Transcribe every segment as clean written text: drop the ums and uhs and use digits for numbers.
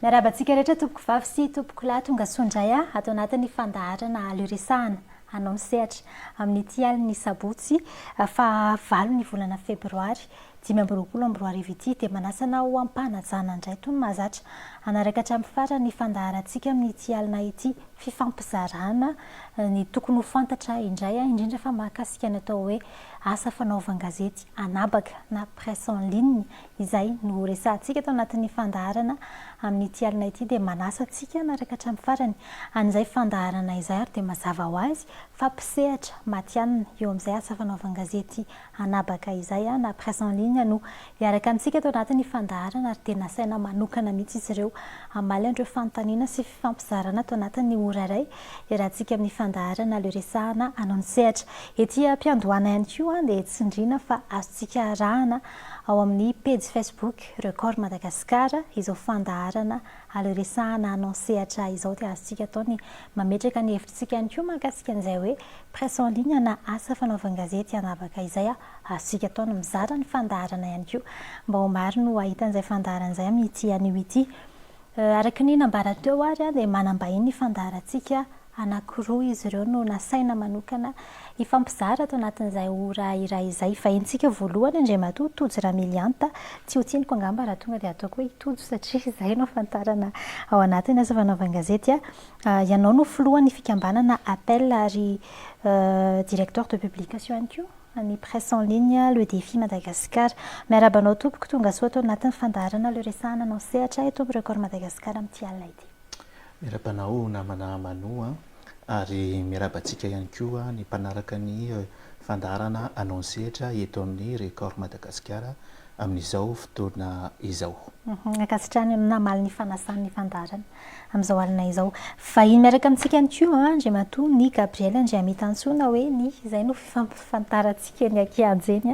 miarabantsika rehetra tompoko vavy sy tompoko lahy tonga sondray atao anatin'ny fandaharana aloresahana anao misehatra amin'ity aliny sabotsy fa 8 ny volana febroary 2024 ity dia manasana ho ampanajana indray tony mahazatra anaraka hatramin'ny farany fandaharantsika amin'ity alina ity fifampizarana ny tokony ho fantatra indray indrindra fa mahakasika ny atao hoe asa fanaovan-gazety anabaka na presse en ligne izay no resahantsika atao anatin'ny fandaharana amin'ity alina ity dia manasa antsika anaraka hatramin'ny farany an'izay fandaharana izay ary dia mazava ho azy fampisehatra matianina eo amin'izay asa fanaovan-gazety anabaka izay na presse en ligne no iaraka antsika atao anatin'ny fandaharana ary tena saina manokana mihitsy izy ireo amaly andreo fanontaniana sy fifampizarana atao anatin'ny ora iray iarahantsika amin'ny fandaharana le resahana anao ny sehatra etỳ ampiandohana ihany koa dia tsindriana fa azontsika arahana ao amin'ny page Facebook Record Madagascar izao fandaharana le resahana anao sehatra izao dia azontsika ataony mametraka ny hevitritsika ihany koa mahakasika an'izay hoe presse en ligne na asa fanaovan-gazety anabaka izay azontsika ataony mizara ny fandaharana ihany koa mba ho maro no ahitan'izay fandaharana izay amin'ity anio ity araka ny nambara teo ary dia manambahiny ny fandaharantsika anankiroa izy ireo no nasaina manokana ifampizara atao anatin'izay ora iray izay fahentsika voalohany Andriamatoa Tojo Ramilianta tsy ho tsiniko angamba raha tonga dia ataoko hoe Tojo satria izay no fantarana ao anatiny asa fanaovan-gazety ianao no filohan'ny fikambanana appel ary directeur de publication ihany koa ny presse en ligne le défi Madagascar miarabanao tompoko tonga soa atao anatin'ny fandaharana le resahana anao sehatra eto amin'ny Record Madagascar amin'ity alina ity miarabanao namana manoa ary miarabantsika ihany koa ny mpanaraka ny fandaharana anao sehatra eto amin'ny Record Madagascar amin'izao fotoana izao akasitrany namaly ny fanasan'ny fandaharana amin'izao alina izao fahiny miaraka amintsika ihany koa Andriamatoa ny Gabriel Andriamitantsona hoe ny izay no fifampifantarantsika ny akianjeny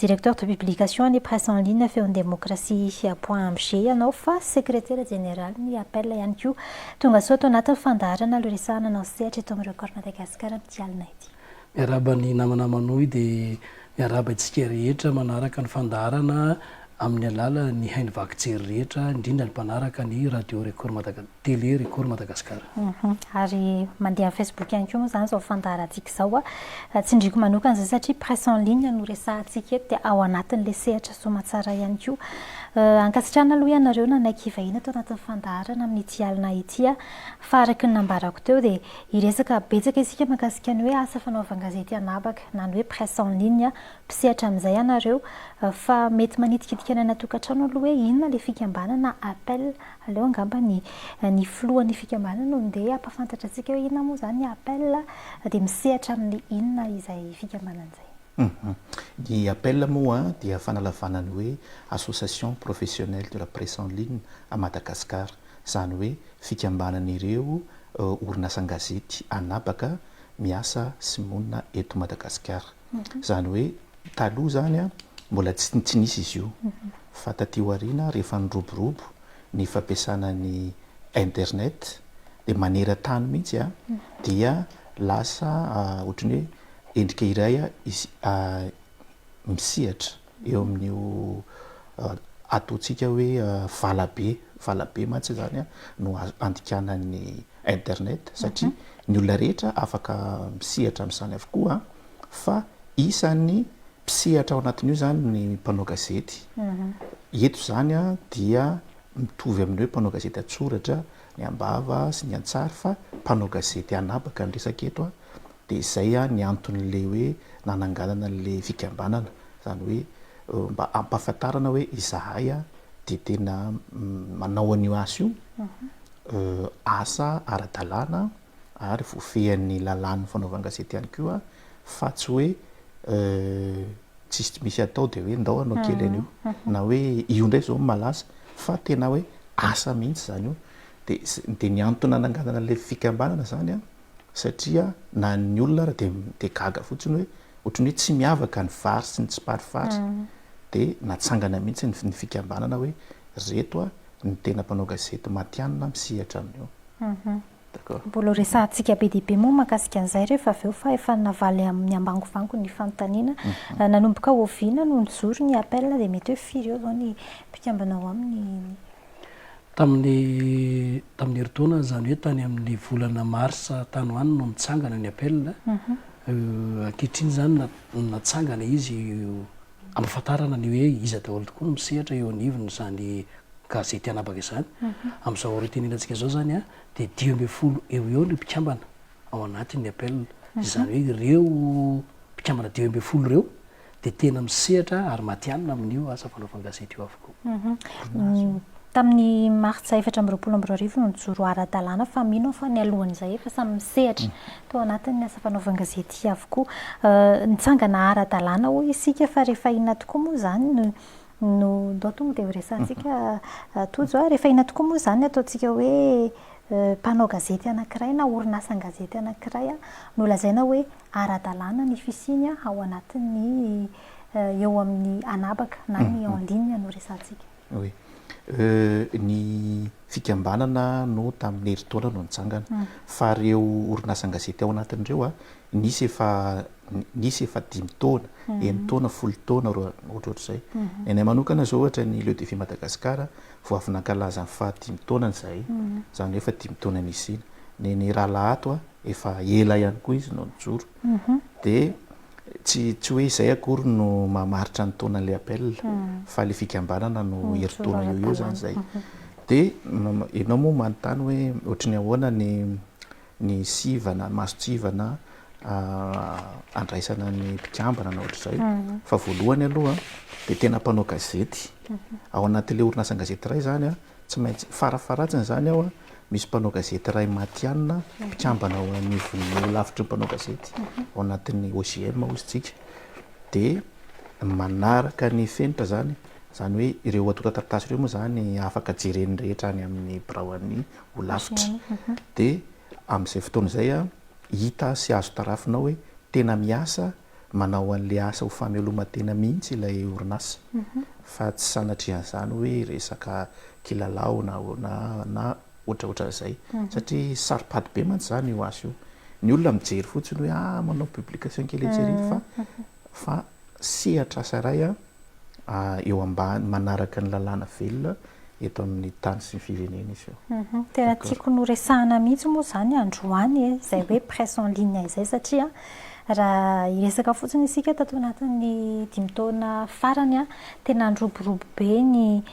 directeur de publication ny presse en ligne feon'ny démocratie.mg anao fa secrétaire général ny appel ihany koa tonga soa atao anatin'ny fandaharana le resahana anao sehatra eto amin'ny Record Madagascar amin'ity alina ity miarabany namanamanoy dia miaraba itsika rehetra manaraka ny fandaharana amin'ny alala ny hainy vakijery rehetra indrindra ny mpanaraka ny radio télé Record Madagascar ary mandeha Facebook ihany koa moa izany izao fandaharantsika izao tsindriko manokana izay satria presse en ligne no resahantsika eto dia ao anatin'le sehatra somatsara ihany koa ankasitrana aloha ianareo nanaiky vahiny atao anatin'ny fandaharana amin'ity alina ity fa araky ny nambarako teo dia iresaka betsaka isika mahakasika ny hoe asa fanaovan-gazety anabaka na ny hoe presse en ligne mpisehatra amin'izay ianareo fa mety manitikidika ny natokantrano aloha hoe inona le fikambanana appel aleo angamba ny filohan'ny fikambanana no ndeha ampafantatra antsika hoe inona moa izany appel dia misehatra amin'ny inona izay fikambanana izay ny appel moa dia fanalavanany hoe association professionnelle de la presse en ligne à Madagascar izany hoe fikambanan'ireo orinasan-gazety anabaka miasa sy monina eto Madagascar izany hoe taloha zany mbola tsy nisy izy io fa taty aoriana rehefa niroborobo ny fampiasana ny internet dia maneran-tany mihitsy dia lasa ohatrany hoe endrika iray izy misehatra eo amin'io ataontsika hoe valabe mantsy zany no andikanan'ny internet satria ny olona rehetra afaka misehatra amin'izany avokoa fa isan'ny mpisehatra ao anatin'io zany ny mpanao gazety eto zany dia mitovy amin'ny hoe mpanao gazety atsoratra ny ambava sy ny antsary fa mpanao gazety anabaka ny resaka eto dia izay ny anton'le hoe nananganana le fikambanana izany hoe mba ampahafantarana hoe izahay dia tena manao an'io asa io asa ara-dalàna ary voafehan'ny lalàn'ny fanaovan-gazety ihany koa fa tsy hoe tsisy misy atao dia hoe ndao anao kely an'io na hoe io ndray zao malasa fa tena hoe asa mihitsy zany io dia ny antony nananganana le fikambanana zany satria na ny olona raha dia gaga fotsiny hoe ohatrany hoe tsy miavaka ny vary sy ny tsiparifary dia natsangana mihitsy ny fikambanana hoe reto ny tena mpanao gazety matianina misehatra amin'io mbola resahantsika be dia be moa mahakasika an'izay rehefa avy eo fa efa navaly amin'ny ambangovanga ny fanontaniana nanomboka oviana no nijoro ny appel dia mety hoe firy eo izao ny mpikambanao aminy tamin'ny heritaona zany hoe tany amin'ny volana marsa tany hoany no mitsangana ny apel ankehitriny zany natsangana izy amin'ny fatarana ny hoe izy daholo tokoa no misehatra eo anivony zany gazety anabaka izany amin'izao retenenatsika zao zany a de 10 eo eo ny mpikambana ao anatin'ny apel zany hoe ireo mpikambana 10 reo de tena misehatra ary matianina amin'io asa fanaovana gazety io avokoa. Tamin'ny martsa 2024 no nijoro ara-dalàna fa mino fa ny alohan'izay efa samy misehatra tao anatin'ny asa fanaovana gazety avokoa nitsangana ara-dalàna hoy isika fa rehefa ina tokoa moa zany no dotongo de resantsika tojo rehefa ina tokoa moa zany ataontsika hoe mpanao gazety anankiray na orinasan gazety anankiray no lazaina hoe ara-dalàna ny fisiny ao anatin'ny eo amin'ny anabaka na ny en ligne no resantsika. Oui. Ny fikambanana no tamin'ny heritaona no nitsangana fa reo orinasan gazety ao anatin'ireo nisy efa 5 taona, 9 taona, 10 taona ohatrohatr'izay. Ny manokana zao ohatra ny Le Défi Madagasikara vao avy nankalaza ny 5 taonany zay, zany efa 10 taona nisy iny. Ny rahalahato efa ela ihany koa izy no nijoro. De tsy hoe izay akory no mamaritra ny taonan'le apel fa le fikambanana no heritaona eo zany zay. De ianao moa manontany hoe ohatrany ahoana ny sivana masotsivana andraisana ny mpikambana na ohatr'izay fa voalohany aloha de tena mpanao gazety ao anatin'le orinasan gazety iray zany tsy maintsy farafaratsiny zany ao misy mpanao gazety iray matianina mpikambana ao anivon'ny lavitry ny mpanao gazety ao anatin'ny OGM ozy tsika de manaraka ny fenitra zany hoe ireo atotatartasy ireo moa zany afaka jereny rehetra any amin'ny biraoan'ny olavitra de amin'izay fotoana izay hita sy azo tarafinao hoe tena miasa manao an'le asa ho fameloma-tena mihitsy ilay orinasa fa tsy sanatrian'izany hoe resaka kilalao na ohatraohatran'izay satria saripady be mantsy zany io asa io. Ny olona mijery fotsiny hoe manao publication kely jereny fa sehatra asa ray eo ambany manaraka ny lalàna velona eto amin'ny tany sy ny firenena izy io. Tena tiako no resahana mihitsy moa zany androany izay hoe presse en ligne izay satria raha iresaka fotsiny isika tato anatin'ny 5 taona farany tena androborobo be ny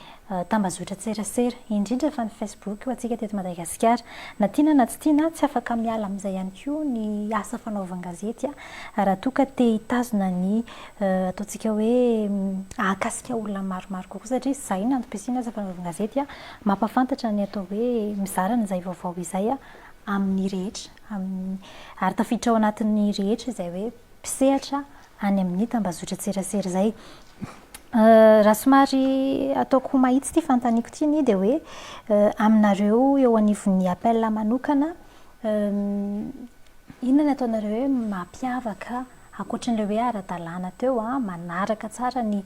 tambazotra tserasera indrindra fa ny Facebook ho antsika teto Madagasikara na tiana na tsy tiana tsy afaka miala amin'izay ihany koa ny asa fanaovana gazety raha toa ka te hitazona ny ataontsika hoe ahakasika olona maromaro kokoa satria zay no antom-pisiana asa fanaovana gazety mampafantatra ny atao hoe mizarana izay vaovao izay amin'ny rehetra ary tafiditra ao anatin'ny rehetra izay hoe mpisehatra any amin'ny tambazotra tserasera izay. Raha somary ataoko mahitsy ty fantaniako ty de hoe aminareo eo anivon'ny apel manokana inona ny ataonareo hoe mampiavaka ankoatran'le hoe ara-dalàna teo manaraka tsara ny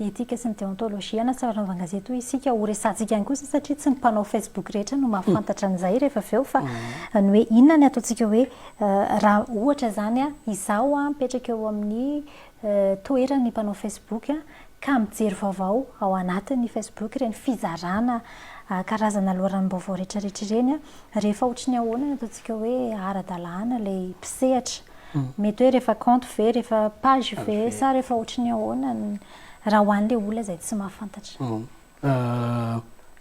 etika sy ny déontologie na asa fanaovana gazety hoe isika ho resantsika ihany kosa satria tsy ny mpanao Facebook rehetra no mahafantatra an'izay rehefa aveo fa ny hoe inona ny ataontsika hoe raha ohatra zany izao mipetraka eo amin'ny toerany mpanao Facebook ka mijery vaovao ao anatin'ny Facebook ireny fizarana karazana loharanom-baovao rehetrarehetra ireny rehefa ohatrany ahoana ataontsika hoe ara-dalàna ilay mpisehatra mety hoe rehefa compte ve rehefa page ve sa rehefa ohatrany ahoana raha ho an'le olona izay tsy mahafantatra.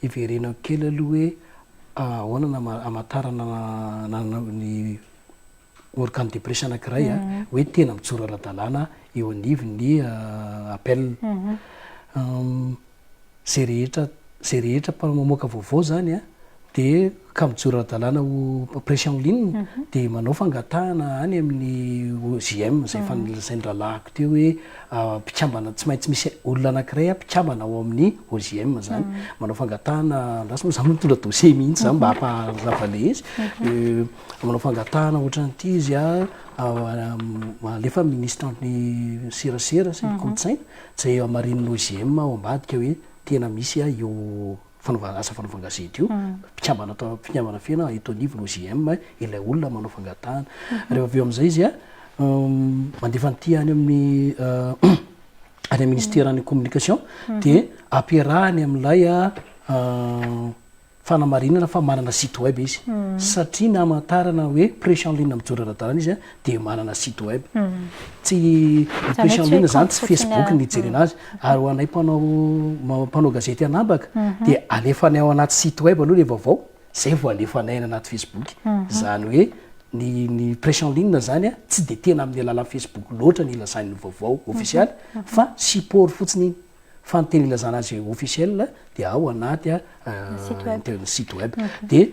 Iverenako kely aloha hoe ahoana amatarana ny organe de presse anankiray hoe tena mijoro ara-dalàna eo anivon'ny apel. Zay rehetra mamoaka vaovao zany de ka mijoro ara-dalàna ho presse en ligne de manao fangatahana any amin'ny OGM zay fanlazainy rahalahyko teo hoe mpikambana tsy maintsy misy olona anankiray mpikambana ao amin'ny OGM zany manao fangatahana rasy moa zany mitondra dossier mihitsy zany mba hamparazava le izy manao fangatahana ohatran'ity izy alefa ministre ny serasera sy ny kolotsaina zay amarin'ny OGM ao ambadika hoe tena misy io asa fanaovana gazety io mpikambana fena eto anivony OGM ilay olona manao fangatahana rehefa aveo amin'izay izy mandefa nyty any amin'ny ministère ny communication de ampiarahany amin'ilay fanamarinana fa manana site web izy satria namantarana hoe prêche en ligne mijoro ara-dalàna izy a de manana site web tsy prêche en ligne zany tsy Facebook ny ijery anazy ary ho anay mpanao gazety anabaka de alefanay ao anaty site web aloha le vaovao zay vo alefanay anaty Facebook zany hoe ny prêche en ligne zany a tsy de tena amin'ny alalan'ny Facebook loatra ny ilazan'ny vaovao officiel fa support fotsiny iny fa nyteny ilazana azy officiel de ao anaty site web de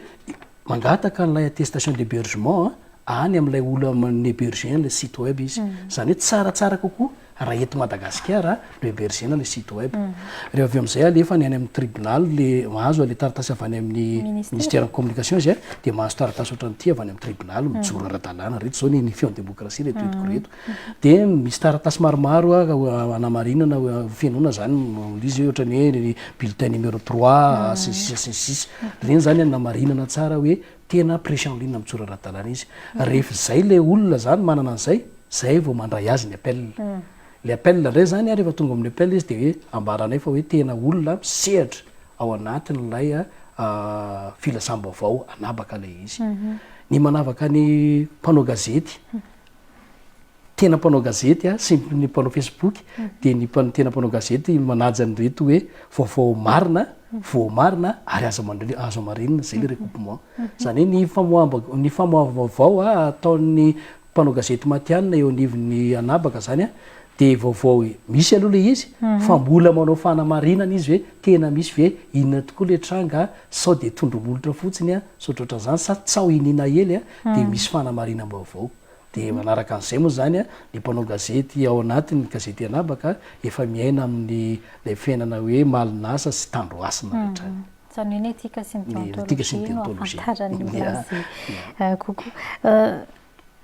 mangataka n'lay attestation d'hébergement any amin'ilay olo amin'ny héberger le site web izy zany hoe tsaratsara kokoa raha eto Madagasikara le héberger le site web rehefa avy am'izay alefa ny any amin'ny tribunal le mahazo le taratasy avy any amin'ny ministère de communication izy de mahazo taratasy ohatran'ity avy any amin'ny tribunal mijoro ara-dalàna reto zao ny fion démocratie reto reto de misy taratasy maromaro anamarinana fianona zany izy hoe ohatran'ny hoe bulletin numéro 3 6 reny zany anamarinana tsara hoe tena prêche en ligne mijoro ara-dalàna izy rehefa zay le olona zany manana an'izay zay vao mandray azy ny appel le appel ndray zany rehefa tonga amin'ny appel izy de hoe ambaranay fa hoe tena olona misehatra ao anatin'lay filasambaovao anabaka le izy ny manavaka ny mpanao gazety tena mpanao gazety sy ny mpanao Facebook de ny tena mpanao gazety manaja nyreto hoe vaovao marina ary azo amarinina zay le recoupement zany hoe ny famoahana vaovao ataon'ny mpanao gazety matianina eo anivon'ny anabaka zany a de vaovao misy aloha le izy fa mbola manao fanamarinana izy hoe tena misy ve inona tokoa le tranga sao de tondromolotra fotsiny a sotra zany sa tsao inina ely de misy fanamarinana vaovao de manaraka an'izay moa zany ny mpanao gazety ao anatin'ny gazety anabaka efa miaina amin'ny le fiainana hoe malinasa sy tandroasina rehetra zany hoe etika sy ny deontologia kokoa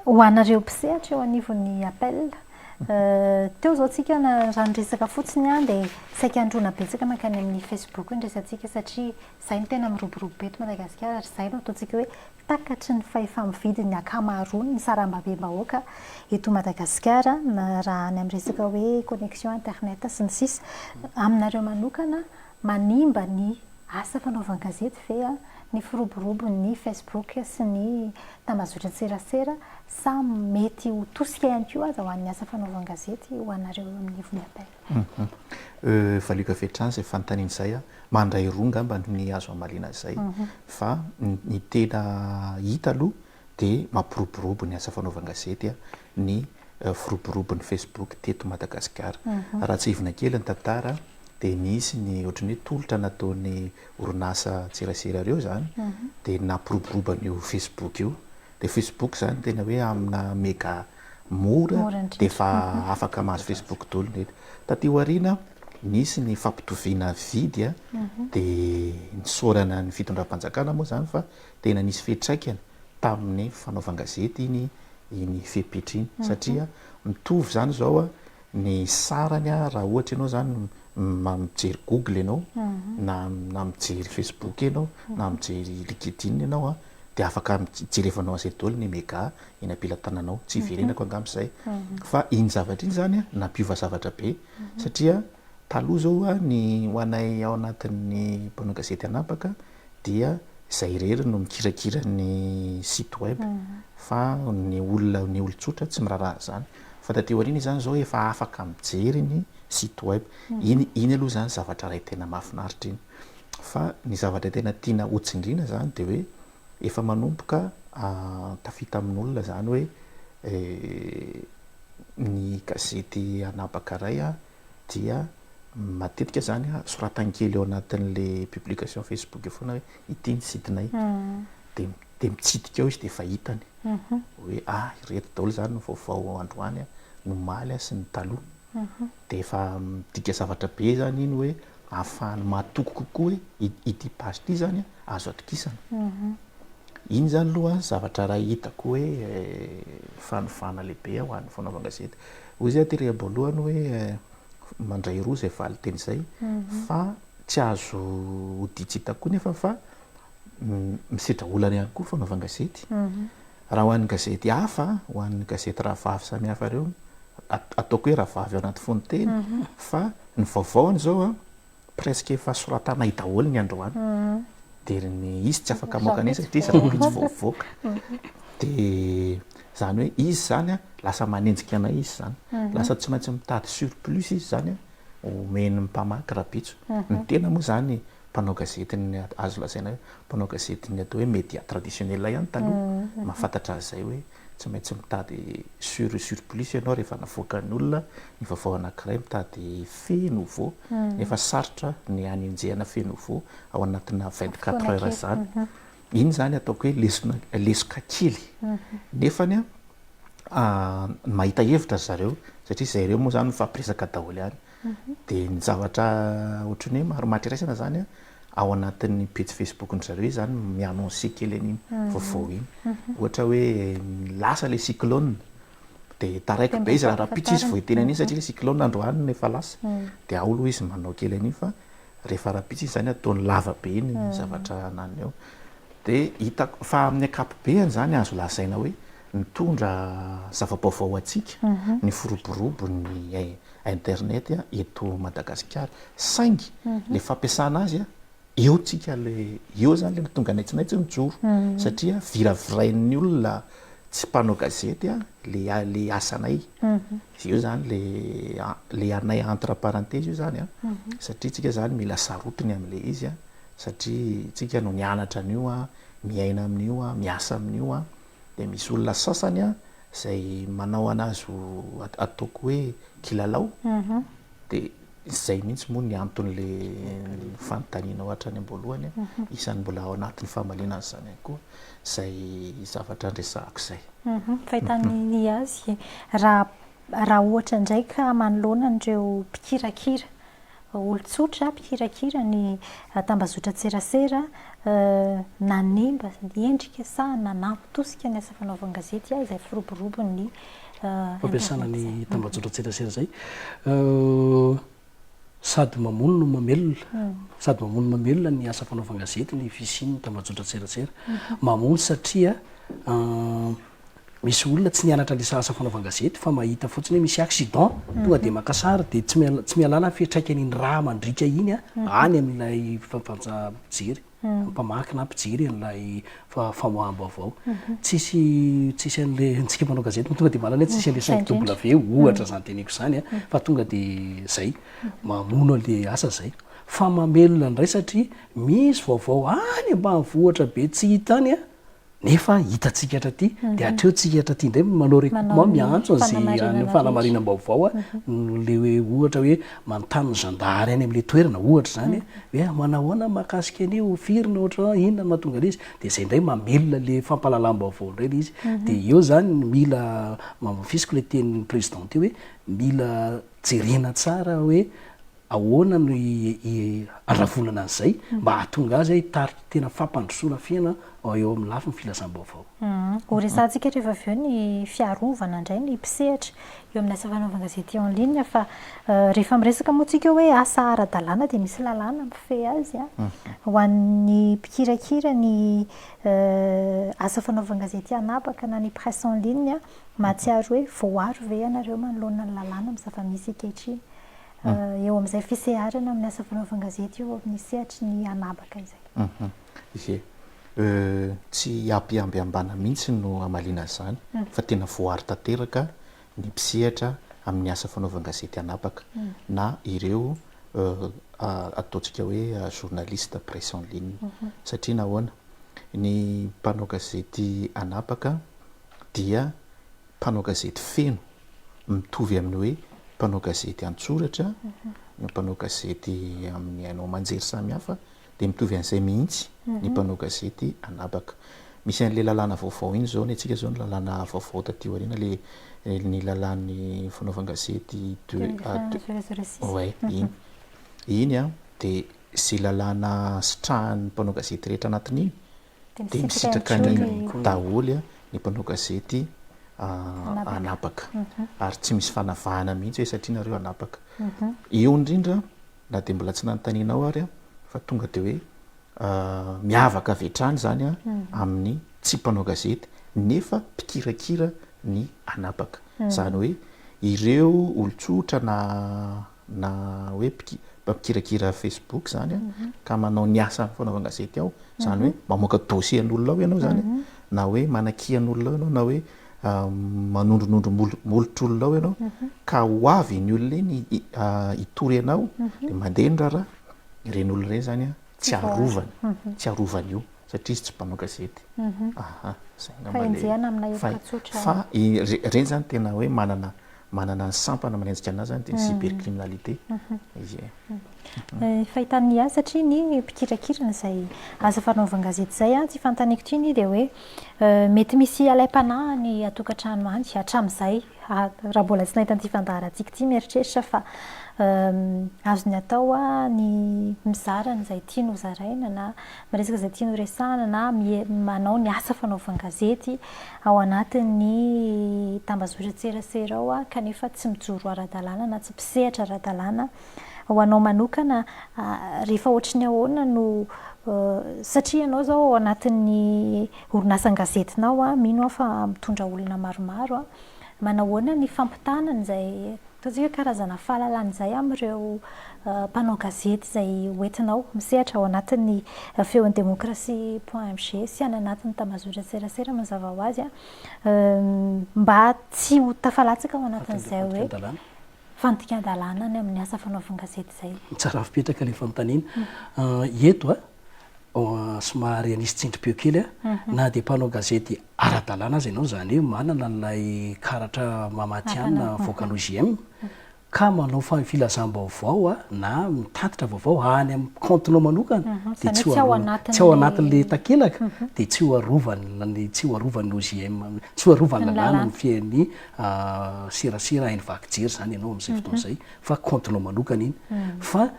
ho anareo mpisehatra eo anivon'ny appel teo zao tsika raha nyresaka fotsiny de saika androna betsaka makany amin'ny Facebook ndresantsika satria zay ny tena miroborobo beto Madagasikara ary zay no ataontsika hoe takatry ny fahefa-mividy ny akamaroany ny saram-babe-bahoaka eto Madagasikara raha any amin'ny resaka hoe connexion internet sy ny sisa aminareo manokana manimba ny asa fanaovana gazety ve ny firoborobo ny Facebook sy ny tambazotra serasera sa mety ho tosika ihany koa aza ho an'ny asa fanaovana gazety ho anareo amin'ny nivon'ny appel valika fetrany zay fanontaniana izay mandray roa ngamba ny azo amalina izay fa ny tena hita aloha de mampiroborobo ny asa fanaovana gazety ny firoborobo ny Facebook teto Madagasikara raha tsy ivona kely ny tantara de misy ny ohatrany hoe tolotra nataon'ny orinasa tserasera reo zany de nampiroborobo an'io Facebook io de Facebook zany tena hoe amina mega mora de fa afaka mahazo Facebook tolony taty aoriana misy ny fampitoviana vidy de nisorana ny fitondram-panjakana moa zany fa tena nisy fetraikany tamin'ny fanaovana gazety iny fepetriny satria mitovy zany zao ny sarany raha ohatra ianao zany mijery Google ianao na mijery Facebook ianao na mijery LinkedIn ianao de afaka mijerevanao an'izay daholo ny mega eny ampilatananao tsy verenako angam'izay fa iny zavatra iny zany nampiova zavatra be satria taloha zao ny ho anay ao anatin'ny mpanao gazety anabaka dia zay rery no mikirakira ny site web fa ny olon-tsotra tsy miraharaha zany fa taty aoriana zany zao efa afaka mijery ny site web iny aloha zany zavatra ray tena mahafinaritra iny fa ny zavatra tena tiana hotsindrina zany de hoe efa manomboka tafita amin'olona zany hoe ny gazety anabaka ray dia matetika zany soratany-kely eo anatin'le publication Facebook foana hoe ity ny sitinay de mitsidika eo izy de efa hitany hoe reto daholo zany no vaovao androany no maly sy ny taloha de efa midika zavatra be zany iny hoe ahafahany mahatoko kokoa hoe ity page ity zany azo atokisana iny zany aloha zavatra raha hitako hoe fanofana lehibe ho an'ny fanaovana gazety hoy zay aty rehaboalohany hoe mandray roa zay valy teny zay fa tsy azo hoditsy hitako nefa fa misedra olana ihany koa fanaovana gazety raha ho an'ny gazety hafa ho an'ny gazety rahavavy samy hafa reo ataoko hoe rahavavy ao anaty fonoteny fa ny vaovaony zao presque efa soratana hidaholo ny androany de izy tsy afaka mokanay satria zava-pitsy voavoaka de zany hoe izy zany a lasa manenjika anay izy zany lasa tsy maintsy mitady surplus izy zany a omeny mpamaky rahabitso ny tena moa zany mpanao gazetiny azo lasaina hoe mpanao gazetiny atao hoe média traditionnel ihany taloha mahafantatra azy zay hoe tsy maintsy mitady surplus ianao rehefa navoakan'ny olona ny vaovao anankiray mitady fait nouveau nefa sarotra ny anenjehana fait nouveau ao anatina 24 heures zany iny zany ataoko hoe lesoka kely nefany a mahita hevitra zareo satria zareo moa zany mifampiresaka daholo ihany de ny zavatra ohatrany hoe maro mahatriraisana zany a ao anatin'ny page Facebook ny zareo zany miannonce kely an'iny vaovao iny ohatra hoe lasa le cyclone de taraiky be izy raha-pitsy izy voiteny an'iny satria le cyclone androany efa lasa de ao aloha izy manao kely an'iny fa rehefa raha-pitsy izy zany ataony lava be iny zavatra anany eo de hitako fa amin'ny akapobeany zany azo lasaina hoe mitondra zava-baovao atsika ny firoborobo ny internet eto Madagasikara saingy le fampiasana azy a eo tsika le eo zany le mahatonga naitsinaitsy mijoro satria viravirain'ny olona tsy mpanao gazety a le asanay eo zany le anay entre parenthèse io zany a satria tsika zany mila sarotiny am'le izy a satria tsika no nianatra an'io a miaina amin'io a miasa amin'io a de misy olona sasany a zay manao anazy ataoko hoe kilalao de zay mihitsy moa ny anton'le fanontaniana ohatra any am-boalohany isan'ny mbola ao anatin'ny fahamalinana zany ihany koa zay zavatra andresahako zay fahitany azy raha ohatra ndraika manoloana an'ireo mpikirakira olon-tsotra mpikirakira ny tambazotra tserasera nanimba endrika sa nanampitosika ny asa fanaovana gazety izay firoborobony fampiasana ny tambazotra tserasera zay sady mamono no mamelona ny asa fanaovana gazety ny fisiny tambazotra tserasera mamono satria misy olona tsy nianatra le asa fanaovana gazety fa mahita fotsiny hoe misy accident tonga de makasara de tsy mialala fitraikany iny raha mandrika iny a any amin'ilay fampanjajery mpamaky na mpijery an'ilay famoaham-bo avao tsisy an'le ntsika mpanao gazety tonga de malana hoe tsisy an'le 5W ohatra zany teniko zany a fa tonga de zay mamono an'le asa zay fa mamelona ndray satria misy vaovao any ambanivohitra be tsy hitany a nefa hitatsika hatraty de hatreo tsika hatraty ndray manao recoupement miantso an'zay fanamarinam-baovao le hoe ohatra hoe manontany gendary any am'le toerana ohatra zany hoe manahoana mahakasika an'io firina ohatra inona mahatonga le izy de zay ndray mamelona le fampahalalam-baovao indray le izy de eo zany mila fisiko le tenin'ny président teo hoe mila jerena tsara hoe ahoana no andravolana an'izay mba hahatonga azy tarika tena fampandrosoana fiaina eo amin'ny lafiny filazam-baovao ho resantsika rehefa avy eo ny fiarovana indray ny mpisehatra eo amin'ny asa fanaovana gazety en ligne fa rehefa miresaka moa tsika hoe asa ara-dalàna dia misy lalàna mifehy azy ho an'ny mpikirakira ny asa fanaovana gazety anapaka na ny presse en ligne mahatsiaro hoe voaro ve ianareo manoloana ny lalàna amin'ny zava-misy ankehitriny eo amin'izay fiseharana amin'ny asa fanaovana gazety eo amin'ny sehatry ny anabaka izay tsy ampiamby ambana mihitsy no amaliana zany fa tena voary tanteraka ny mpisehatra amin'ny asa fanaovana gazety anapaka na ireo ataontsika hoe journaliste presse en ligne satria nahoana ny mpanao gazety anapaka dia mpanao gazety feno mitovy amin'ny hoe mpanao gazety antsoratra ny mpanao gazety amin'ny ainao manjery samihafa de mitovy an'izay mihitsy ny mpanao gazety anabaka misy an'le lalàna vaovao iny zao ny atsika zao ny lalàna vaovao taty aoriana le ny lalàn'ny fanaovana gazety iny a de zay lalàna sitrahan'ny mpanao gazety rehetra anatin'iny de misitraka ny daholy ny mpanao gazety anapaka ary tsy misy fanavahana mihitsy hoe satria nareo anapaka eo indrindra na de mbola tsy nanontanianao ary fa tonga de hoe miavaka avy hatrany zany amin'ny tsy mpanao gazety nefa mpikirakira ny anapaka zany hoe ireo olon-tsotra na hoe mpikirakira Facebook zany ka manao ny asa fanaovana gazety ao zany hoe mamoaka dossier-n'olona ao ianao zany na hoe manakian'olona ao ianao na hoe manondronondro molotr'olona ao ianao ka ho avy ny olona eny hitory anao de mandeha ny raharaha ireny olona ireny zany tsy arovany io satria izy tsy mpanao gazety zay fa reny zany tena hoe manana ny sampana manenjika anazy zany de ny cybercriminalité izy fahitan'ny azy satria ny mpikirakirana izay asa fanaovan-gazety zay tsy fantaniko tiny de hoe mety misy alaim-panahiny atokantrano any hatramin'izay raha mbola tsy nahita an'ity fandaharantsika ity mieritreritra fa azony atao ny mizarana izay tiany ho zaraina na miresaka izay tiany ho resahana na manao ny asa fanaovan-gazety ao anatin'ny tambazotra tserasera ao kanefa tsy mijoro ara-dalàna na tsy mpisehatra ara-dalàna ho anao manokana rehefa ohatrany ahoana no satria ianao zao ao anatin'ny orinasan-gazetinao mino fa mitondra olona maromaro manahoana ny fampitanana izay ataontsika karazana fahalalana izay amin'ireo mpanao gazety izay hoentinao misehatra ao anatin'ny feon'ny démocratie.mg sy any anatin'ny tambazotra tserasera mazava ho azy mba tsy ho tafalatsaka ao anatin'izay hoe fandikan-dalàna ny amin'ny asa fanaovan-gazety zay tsara fipetraka ilay fanontaniana eto somary anisy tsindrim-peo kely na dia mpanao gazety ara-dalàna azy ianao zany hoe manana nilay karatra mamatianina voakanao GM ka manao filazam-baovao na mitatitra vaovao any amin'ny comptenao manokana dia tsy ao anatin'le takelaka dia tsy ho arovany OGM tsy ho arovany lalàna ny fiany serasera hainy vaky jery zany ianao amin'izay fotoan'izay fa comptenao manokana iny fa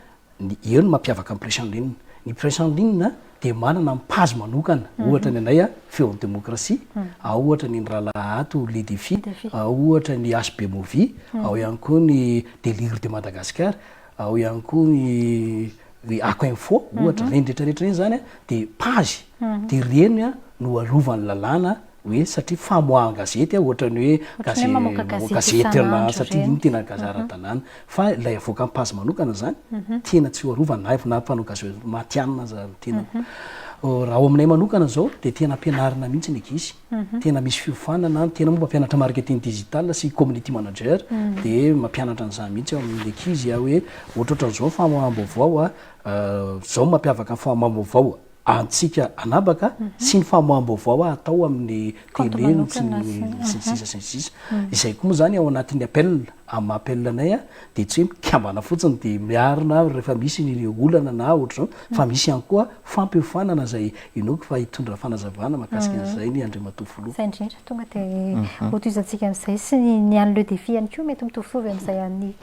eo no mampiavaka amin'ny presse en ligne ny presse en ligne dia manana pazy manokana ohatra ny anay feon'ny démocratie ohatra ny Rahalahato les défis ohatra ny HB Movie ao ihany koa ny délire de Madagascar ao ihany koa ny Ako Info ohatra reny rehetrarehetra reny zany dia pazy dia reny no arovany lalàna hoe satria famoahan gazety ohatra ny hoe gazety satria iny tena gazara-dalàna fa ilay avoaka amin'ny pazy manokana zany tena tsy ho arovana na mpanao gazety matianina za tena raha ao aminay manokana zao dia tena ampianarina mihitsy ny ankizy tena misy fiofanana tena moa mampianatra marketing digital sy community manager dia mampianatra an'izany mihitsy ao amin'ny ankizy hoe ohatrohatran'izao famoahan-baovao zao mampiavaka ny famoahan-baovao antsika anabaka sy ny famoahan-baovao atao amin'ny télé sy ny sisa izay koa moa zany ao anatin'ny appel amin'ny appel anay dia tsy hoe mikambana fotsiny dia miarina rehefa misy ny olana na ohatr'izao fa misy ihany koa fampiofanana zay inoako fa hitondra fanazavana mahakasika an'izay ny andriamatoa foloha zay indrindra tonga dia hotizantsika amin'izay sy ny any le défi ihany koa mety mitovitovy amin'izay any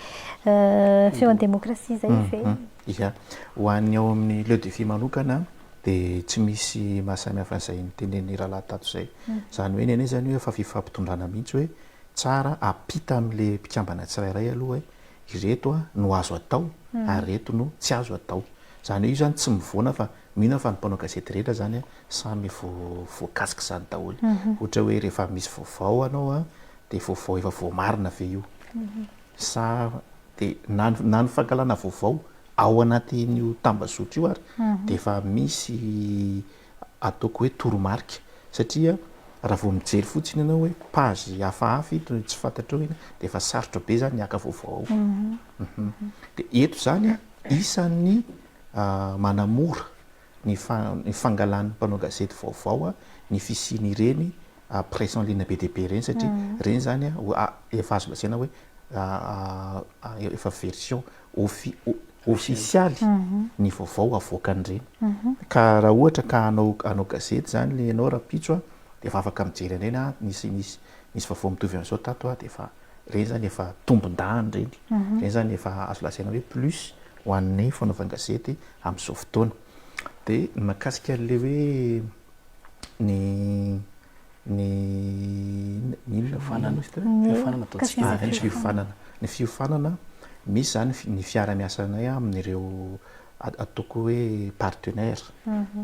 feon'ny démocratie zay fe ia ho an'ny ao amin'ny le défi manokana dia tsy misy mahasamihafa an'izay nytenen'ny rahalahy tato izay zany hoe ny anay zany hoe fa fifampitondrana mihitsy hoe tsara apita amin'le mpikambana tsirairay aloha hoe ireto no azo atao ary reto no tsy azo atao zany hoe io zany tsy mivoana fa mino fa ny mpanao gazety rehetra zany samy voakasika izany daholo ohatra hoe rehefa misy vaovao anao dia vaovao efa voamarina ve io sa dia na ny fankalana vaovao ao anatin'io tambazotra io ary dia efa misy ataoko hoe toromarika satria raha vao mijery fotsiny ianao hoe pazy hafahafa ito tsy fantatra eo iny dia efa sarotra be zany haka vaovao ao dia eto zany isan'ny manamora ny fangalan'ny mpanao gazety vaovao ny fisiany ireny presse en ligne be dia be reny satria reny zany efa azo lasaina hoe efa version ofisialy ny vaovao avoakan'ireny ka raha ohatra ka anao gazety zany le ianao raha pitso dia efa afaka mijery an'ireny nisy vaovao mitovy amin'izao tato dia efa reny zany efa tombon-dahany reny reny zany efa azo lasaina hoe plus ho an'ny fanaovan-gazety amin'izao fotoana dia mahakasika le hoe ny fiofanana misy zany ny fiara-miasanay amin'ireo ataoko hoe partenaire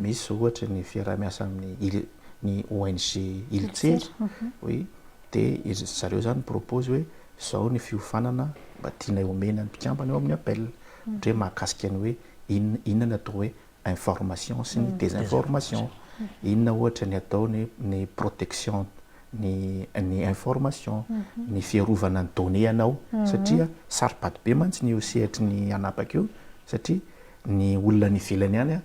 misy ohatra ny fiara-miasa amin'ny ONG Iltsery hoe dia zareo zany propose hoe zao ny fiofanana mba tianay omena ny mpikambana eo amin'ny appel ohatra hoe mahakasika ny hoe inona ny atao hoe information sy ny désinformation, inona ohatra ny atao ny protection ny information, ny fiarovana ny données anao, satria saripady be mantsy ny osehitry ny anapaka io, satria ny olona ny ivelany any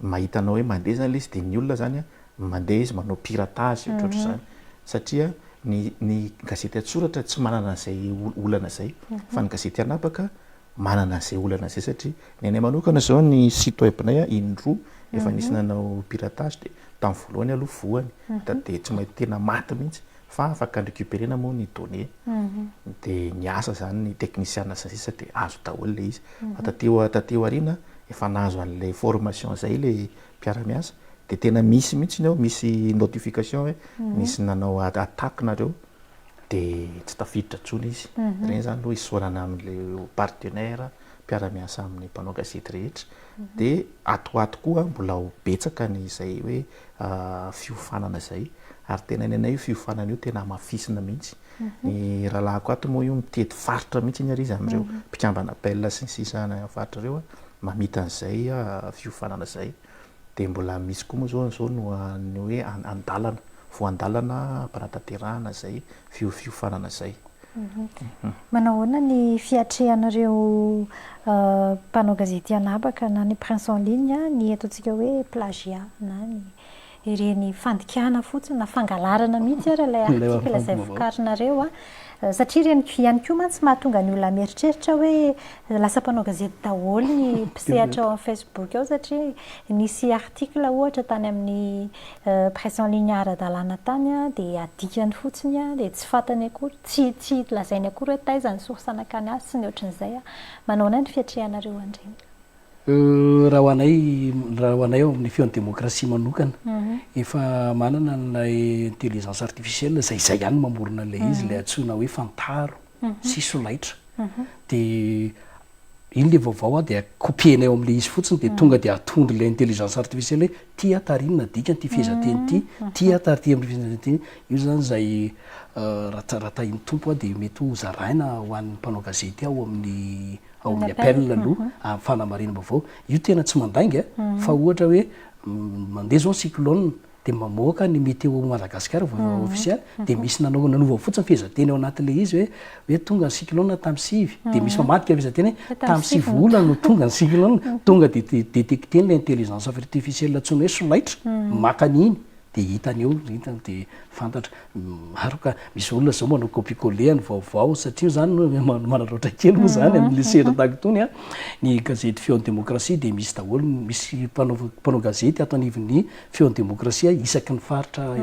mahita anao hoe mandeha zany le izy dia ny olona zany mandeha izy manao piratage ohatratra zany, satria ny gazety atsoratra tsy manana an'izay olana zay, fa ny gazety anapaka manana an'izay olana zay, satria ny anay manokana zao ny site webnay indroa efa nisy nanao piratage dia tamin'ny voalohany aloha voany dia tsy mahita tena maty mihitsy fa afaka récupérena moa ny données dia ny asa zany ny technicien sasisa dia azo daholo le izy, fa tateo arina efa nahazo an'ilay formation zay le mpiara-miasa dia tena misy mihitsy ao misy notification hoe misy nanao attaque nareo dia tsy tafiditra tsony izy, reny zany aloha isorana amin'le partenaire mpiara-miasa amin'ny mpanao gazety rehetra, dia atoato koa mbola ho betsaka ny izay hoe fiofanana zay, ary tena ny anay io fiofanana io tena mafisina mihitsy, ny rahalahiko ato moa io mitety faritra mihitsy iny ary izy amin'ireo mpikambana pelle sy ny sisa any faritra ireo mamita an'izay fiofanana zay, dia mbola misy koa moa zao no ny hoe andalana voandalana mpanatanterahana zay fiofanana zay. Manao ahoana ny fiatrehanareo mpanao gazety anapaka na ny presse en ligne ny ataontsika hoe plagiat na ny ireny fandikana fotsiny na fangalarana mihitsy ary ilay article izay vokarinareo satria ireny ihany koa mantsy mahatonga ny olona mieritreritra hoe lasa mpanao gazety daholo ny mpisehatra ao amin'ny Facebook ao, satria nisy article ohatra tany amin'ny presse en ligne ara-dalàna tany dia adikany fotsiny dia tsy fantany akory, tsy lazainy akory hoe taiza ny source anakany azy sy ny ohatran'izay. Manao ny fiatrehanareo an'ireny? Raha ho anay ao amin'ny feon'ny démocratie manokana efa manana n'ilay intelligence artificielle zay ihany mamorona le izy le antsoina hoe fantaro sy solaitra, dia iny le vaovao dia kopienay ao amin'le izy fotsiny dia tonga dia atondry le intelligence artificielle hoe ty atarinina dikany ty fehezanteny ty atary ty am'fehezanteny io zany zay raha tahiny tompo dia mety ho zaraina ho an'ny mpanao gazety ao amin'ny appel aloha fanamarina vaovao io tena tsy mandainga fa ohatra hoe mandeha zao cyclone dia mamoaka ny météo Madagasikara vaovao ofisialy dia misy nanova fotsiny fehezanteny ao anatin'le izy hoe tonga ny cyclone tamin'ny sivy, dia misy mamadika fehezanteny hoe tamin'ny sivy olana no tonga ny cyclone, tonga dia détecteny le intelligence artificielle antsoina hoe solaitra makan'iny dia hitany eo dia fantatra maroka misy olona zao manao copie-coller ny vaovao, satria zany manaratra kely moa zany amin'ny sera tahak'itony ny gazety feon'ny démocratie dia misy daholo misy mpanao gazety ato anivon'ny feon'ny démocratie isaky ny faritra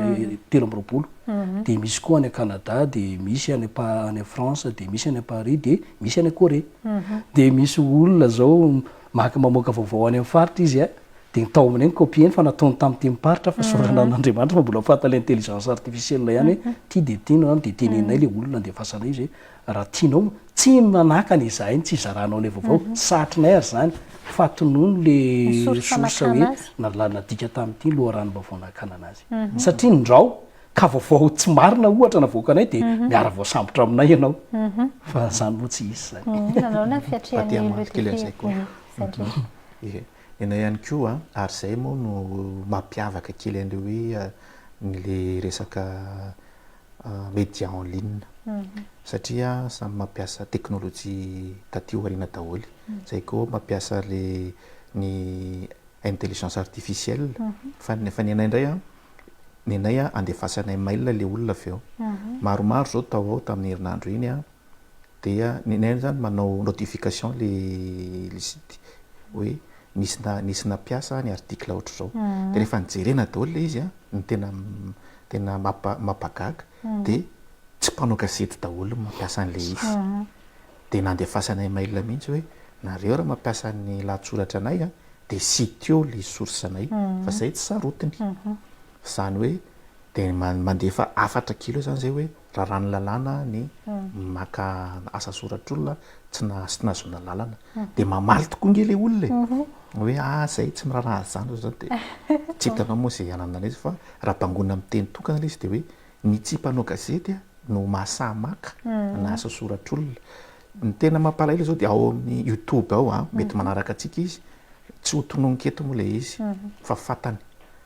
13 dia misy koa any Canada, dia misy any France, dia misy any Paris, dia misy any Corée, dia misy olona zao mamoaka vaovao any amin'ny faritra izy dia tao amin'iny copie fa nataony tamin'ny temparitra fa sorana n'Andriamanitra fa mbola fantany intelligence artificielle ihany hoe ty dia tianao dia teneninay le olona dia fasana izy hoe raha tianao tsy manakany izahay iny tsy zaranao le vaovao satrinay ary zany fatonono le source hoe nadika tamin'ity loharano-baovao nakana anazy, satria ndrao ka vaovao tsy marina ohatra navoaka anay dia miara voasambotra aminay ianao fa zany moa tsy izy zany. Enay ihany koa ary zay moa no mampiavaka kely an'ilay hoe nyle resaka média en ligne, satria samy mampiasa teknôlôjia taty aoriana daholo, zay koa mampiasa ny intelligence artificielle fa ny anay indray ny anay andefasanay mail le olona avy eo maromaro zao tao ao tamin'ny herinandro iny dia ny anay zany manao notification le site hoe nisy nampiasa ny article ohatra zao, dia rehefa nijerena daholo le izy ny tena mampagaga dia tsy mpanao gazety daholo mampiasa an'le izy, dia nandefasanay mail mihitsy hoe nareo raha mampiasa ny lahatsoratra anay dia sitio le source anay fa zay tsy sarotiny, zany hoe dia mandefa 4 kilo zany zay hoe raharano lalàna ny maka asa soratr'olona tsy nazona lalàna dia mamaly tokoa nge le olona hoe zay tsy miraharaha zany zao dia tsy hitanao moa zay anana izy fa raha bangona amin'ny teny tokana izy dia hoe ny tsy mpanao gazety no mahasaha maka na asa soratr'olona ny tena mampalahelo zao dia ao amin'ny YouTube ao mety manaraka atsika izy tsy ho tononin-keto moa lay izy fa fatany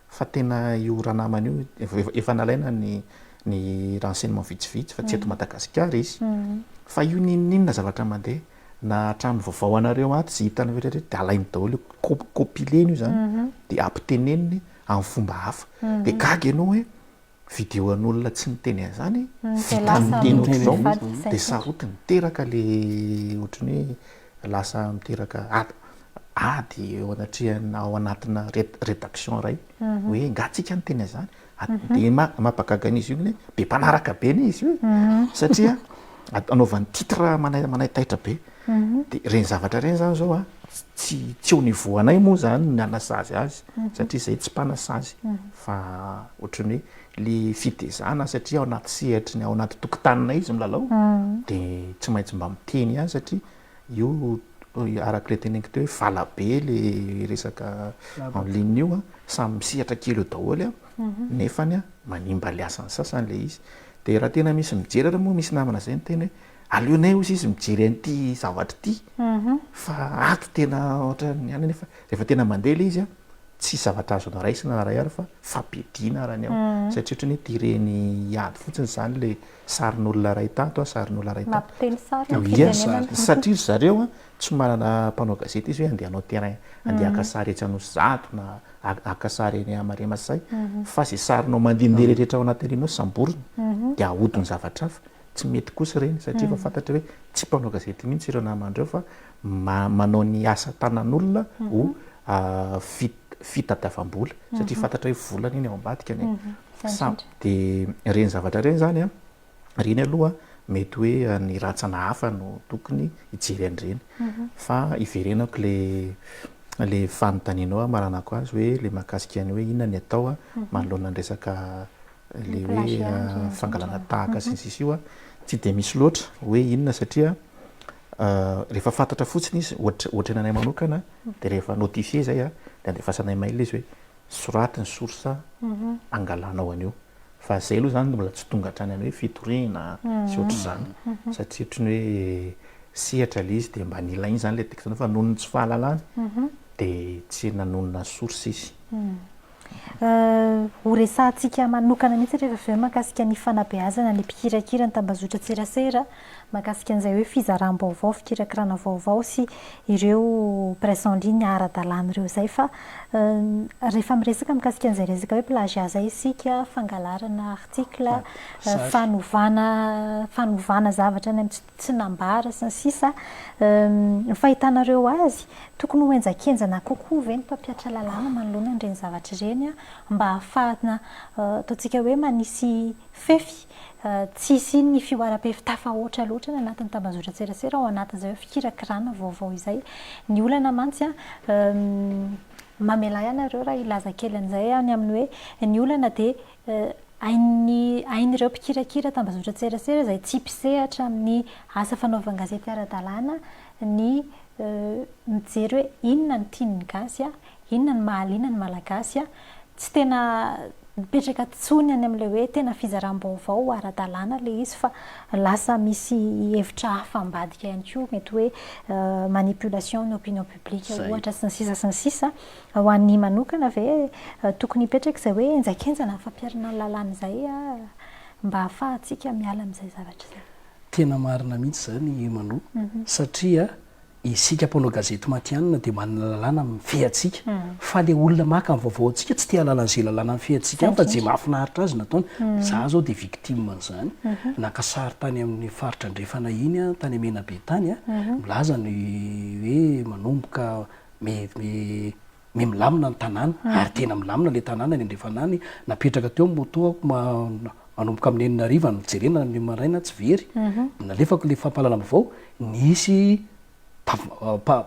fa tena io ranamana io efa nalaina ny renseignement vitsivitsy fa tsy eto Madagasikara izy fa io ninninona zavatra mandeha na hatramin'ny vaovao anareo aty sy hitana rehetrarehetra dia alainy daholo compileny io zany dia ampiteneniny amin'ny fomba hafa dia gaga ianao hoe vidéo an'olona tsy niteny an'izany vita miteny ohatr'izao dia saroty miteraka le ohatrany hoe lasa miteraka ady ao anatina rédaction ray hoe ngatsika niteny an'izany dia mampagaga an'izy io hoe be mpanaraka be ny izy io satria anaovan'ny titre manaytaitra be dia reny zavatra reny zany zao tsy eo nivoanay moa zany ny anasazy azy satria izay tsy mpanasazy fa ohatrany hoe le fitezana satria ao anaty sehatry ao anaty tokotanina izy milalao dia tsy maintsy mba miteny ihany satria io araka le teneniko teo hoe valabe le resaka en ligne io samy misehatra kely eo daholo nefany manimba le asany sasany le izy dia raha tena misy mijery raha moa misy namana zay ny teny hoe aleonay ozy izy mijery an'ity zavatra ity fa ato tena ohatra ny any nefa rehefa tena mandeha le izy tsy zavatra azo naraisina na ray ary fa fampidina arany ao satria ohatrany hoe tireny ady fotsiny zany le sarin'olona ray tato sarin'olona ray tato satria zareo tsy manana mpanao gazety izy hoe andeha hanao terrain andeha aka sary etsy Anosizato na aka sary eny Mariamasay fa zay sarinao mandehandeha rehetra ao anatin'ireny ao samborona dia ahodiny zavatra hafa tsy mety kosa reny satria fa fantatra hoe tsy mpanao gazety mihitsy ireo namandreo fa manao ny asa tanan'olona ho fitadiavam-bola satria fantatra hoe volana iny ao ambadika dia reny zavatra reny zany reny aloha mety hoe ny ratsana hafa no tokony hijery an'ireny fa iverenako le fanontanianao maranako azy hoe le mahakasika ny hoe inona ny atao manoloana ny resaka le hoe fangalana tahaka sy ny sisa io tsy dia misy loatra hoe inona satria rehefa fantatra fotsiny izy ohatra nanay manokana dia rehefa notifie zay dia andefasanay mail izy hoe soraty ny source angalanao an'io fa zay aloha zany mbola tsy tonga hatrany any hoe fitoriana sy ohatra izany satria ohatrany hoe sehatra le izy dia mba nilainy zany le tekstanao fa nohony tsy fahalalana dia tsy nanonona source izy ho resantsika manokana mihitsy rehefa aveo mahakasika ny fanabeazana ny mpikirakira ny tambazotra tserasera mahakasika an'izay hoe fizaram-baovao fikirakirana vaovao sy ireo presse en ligne ara-dalàna ireo zay fa rehefa miresaka mikasika an'izay resaka hoe plagiat zay isika fangalarana article fanovana zavatra ny amin'ny tsy nambara sy ny sisa ny fahitanareo azy tokony ho enjakenjana kokoa ve ny mpampiatra lalàna manoloana n'ireny zavatra ireny mba ahafahana ataontsika hoe manisy fefy tsisy ny fioaram-pefitafa oatra loatra ny anatin'ny tambazotra tserasera ao anatin'izay hoe fikirakirana vaovao izay ny olana mantsy mamela ianareo raha ilaza kely an'izay any amin'ny hoe ny olana dia ain'ireo mpikirakira tambazotra tserasera izay tsy mpisehatra amin'ny asa fanaovan-gazety ara-dalàna ny mijery hoe inona ny tian'ny gasy inona ny mahaliana ny malagasy tsy tena mipetraka tsony any amin'ilay hoe tena fizaram-baovao ara-dalàna le izy fa lasa misy hevitra hafa ambadika ihany koa mety hoe manipulation ny opinion publique ohatra sy ny sisa ho an'ny manokana ve tokony hipetraka izay hoe enjakenjana fampiarana ny lalàna izay mba ahafahantsika miala amin'izay zavatra izay tena marina mihitsy zany mano satria isika mpanao gazety matianina dia manana lalàna mifehatsika fa le olona maka amin'ny vaovao antsika tsy tia lalàn'izay lalàna mifehatsika fa je mahafinaritra azy nataony za zao dia victime n'izany nakasary tany amin'ny faritra andrefana iny tany amena be tany milaza ny hoe manomboka milamina ny tanàna ary tena milamina le tanàna ny andrefana any napetraka teo motoako manomboka amin'ny enina ariva ny jerena ny maraina tsy very nalefako le fampalalana vaovao nisy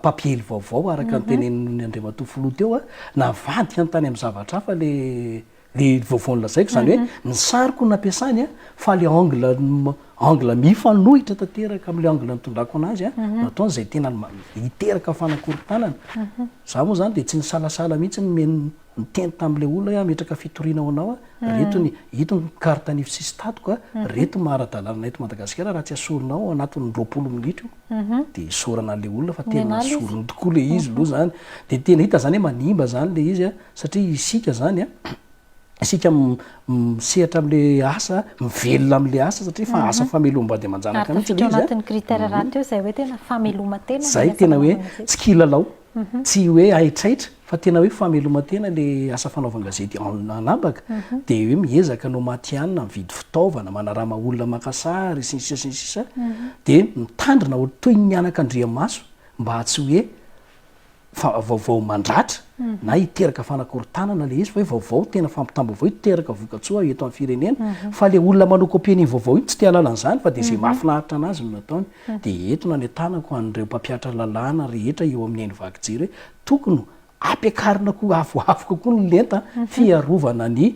papiely vaovao araka ny tenen'ny Andriamatoa Filoha teo navadika ny tany amin'ny zavatra hafa le le vaovao nylazaiko zany hoe ny sariko nampiasany a fa le angle mifanohitra tanteraka am'le angle nitondrako anazy a nataony zay tena hiteraka fanakorontanana za moa zany de tsy nisalasala mihitsy miteny tam'le olona ametraka fitorinao anao a retony hitony kartanify sisy tatoka reto maradalana eto Madagasikara raha tsy asorinao anatin'ny 20 minitra de sorana an'le olona fa tena asorony tokoa le izy aloha zany de tena hita zany hoe manimba zany le izy a satria isika zany a isika misehatra am'le asa mivelona am'le asa satria fa asa famelom-bady aman-janaka mihitsy le izy anatin'ny critère raha teo zay hoe tena fameloma-tena zay tena hoe tsy kilalao tsy hoe aitraitra fa tena hoe fameloma-tena le asa fanaovan-gazety anambaka de hoe miezaka no matianina mividy fitaovana manarama olona makasary sinsisa de mitandrina o toy mianak'Andriamaso mba tsy hoe vaovao mandratra na hiteraka fanakorontanana le izy fa hoe vaovao tena fampitam-baovao hiteraka vokatsoa eto amin'ny firenena fa le olona manao kopie vaovao iny tsy tia lalan'izany fa de zay mahafinaritra anazy no nataony de etona ny tanako an'ireo mpampiatra lalàna rehetra eo amin'ny haino vaky jery hoe tokony ampiakarina koa avoavo kokoa ny lenta fiarovana ny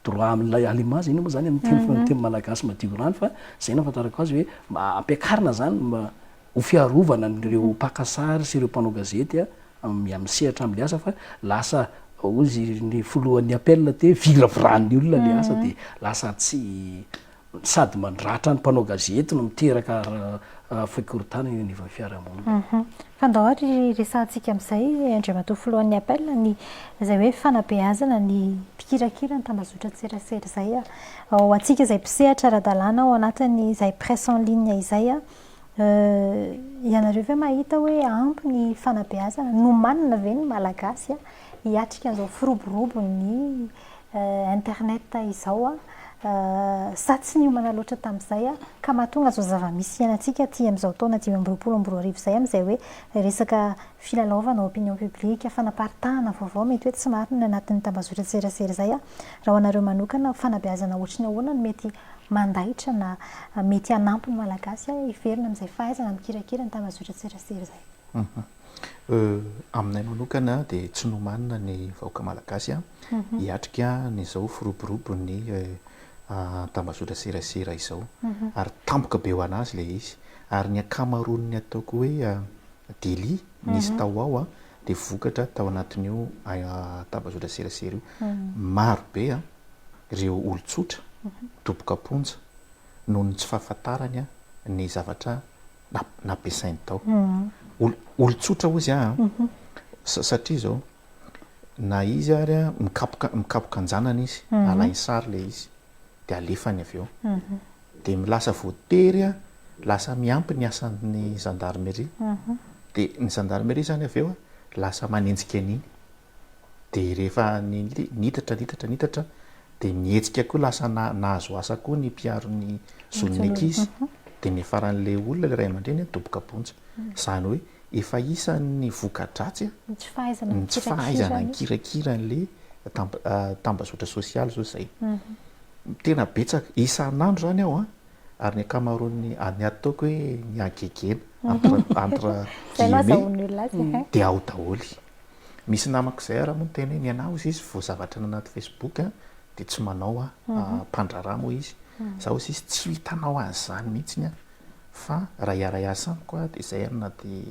droit amin'ilay aliment zay iny moa zany amin'ny teny malagasy madio rano fa zay nafantarako azy hoe ampiakarina zany ho fiarovana n'ireo mpakasary sy ireo mpanao gazety misehatra am'le asa fa lasa ozy ny folohan'ny appel te viraviran'ny olona le asa de lasa tsy sady mandratra ny mpanao gazety no miteraka fakorontanana eny anivon'ny fiarahamonina fandahoary resantsika amin'izay andriamatoa folohan'ny appel ny zay hoe fanabeazana ny mpikirakira ny tambazotra tserasera zay ao atsika zay mpisehatra ara-dalàna ao anatin'ny zay presse en ligne izay ianareo ve mahita hoe ampy ny fanabeazana no manina ve ny malagasy hiatrika an'izao firoborobony internet izao sa tsy niomana loatra tamin'izay ka mahatonga zao zava-misy ianantsika ty amin'izao taona 2024 zay amin'izay hoe resaka filalaovana opinion publique fanaparitahana vaovao mety hoe tsy marina anatin'ny tambazotra tserasera zay raha anareo manokana fanabeazana ohatriny ahoana no mety mandaitra na mety hanampy ny malagasy hiverina amin'izay fahaizana mikirakira ny tambazotra tserasera zay aminay manokana de tsy nomanina ny vahoaka malagasy hiatrika nyzao firoborobony tambazotra serasera izao ary tampoka be ho anazy le izy ary ny akamaroany ataoko hoe deli nisy tao ao de vokatra tao anatin'io tambazotra serasera io maro be ireo olotsotra toboka ponja noho ny tsy fahafantarany ny zavatra nampiasainy tao olotsotra ozy satria zao na izy ary mikapoka anjanana izy alainy sary le izy de alefany avy eo de milasa voatery lasa miampy ny asan'ny gendarmerie de ny gendarmerie zany avy eo lasa manenjika an'iny de rehefa nitatra de mihetsika koa lasa nahazo asa koa ny mpiaro-ny zoniny ankizy de ny faran'le olona le ray aman-dreny toboka ponja zany hoe efa isan'ny voka-dratsy ny tsy fahaizana nikirakira n'le tambazotra sosialy zao zay tena betsaka isan'andro zany ao ary ny akamaroany ny ataoko hoe ny agegena entre guillemets de ao daholy misy namako zay raha moa tena hoe nianao izy vao zavatra ny anaty Facebook de tsy manao mpandrarà moa izy zaho izy tsy hitanao azy zany mihitsy fa raha iara-iasa amiko de zay anaty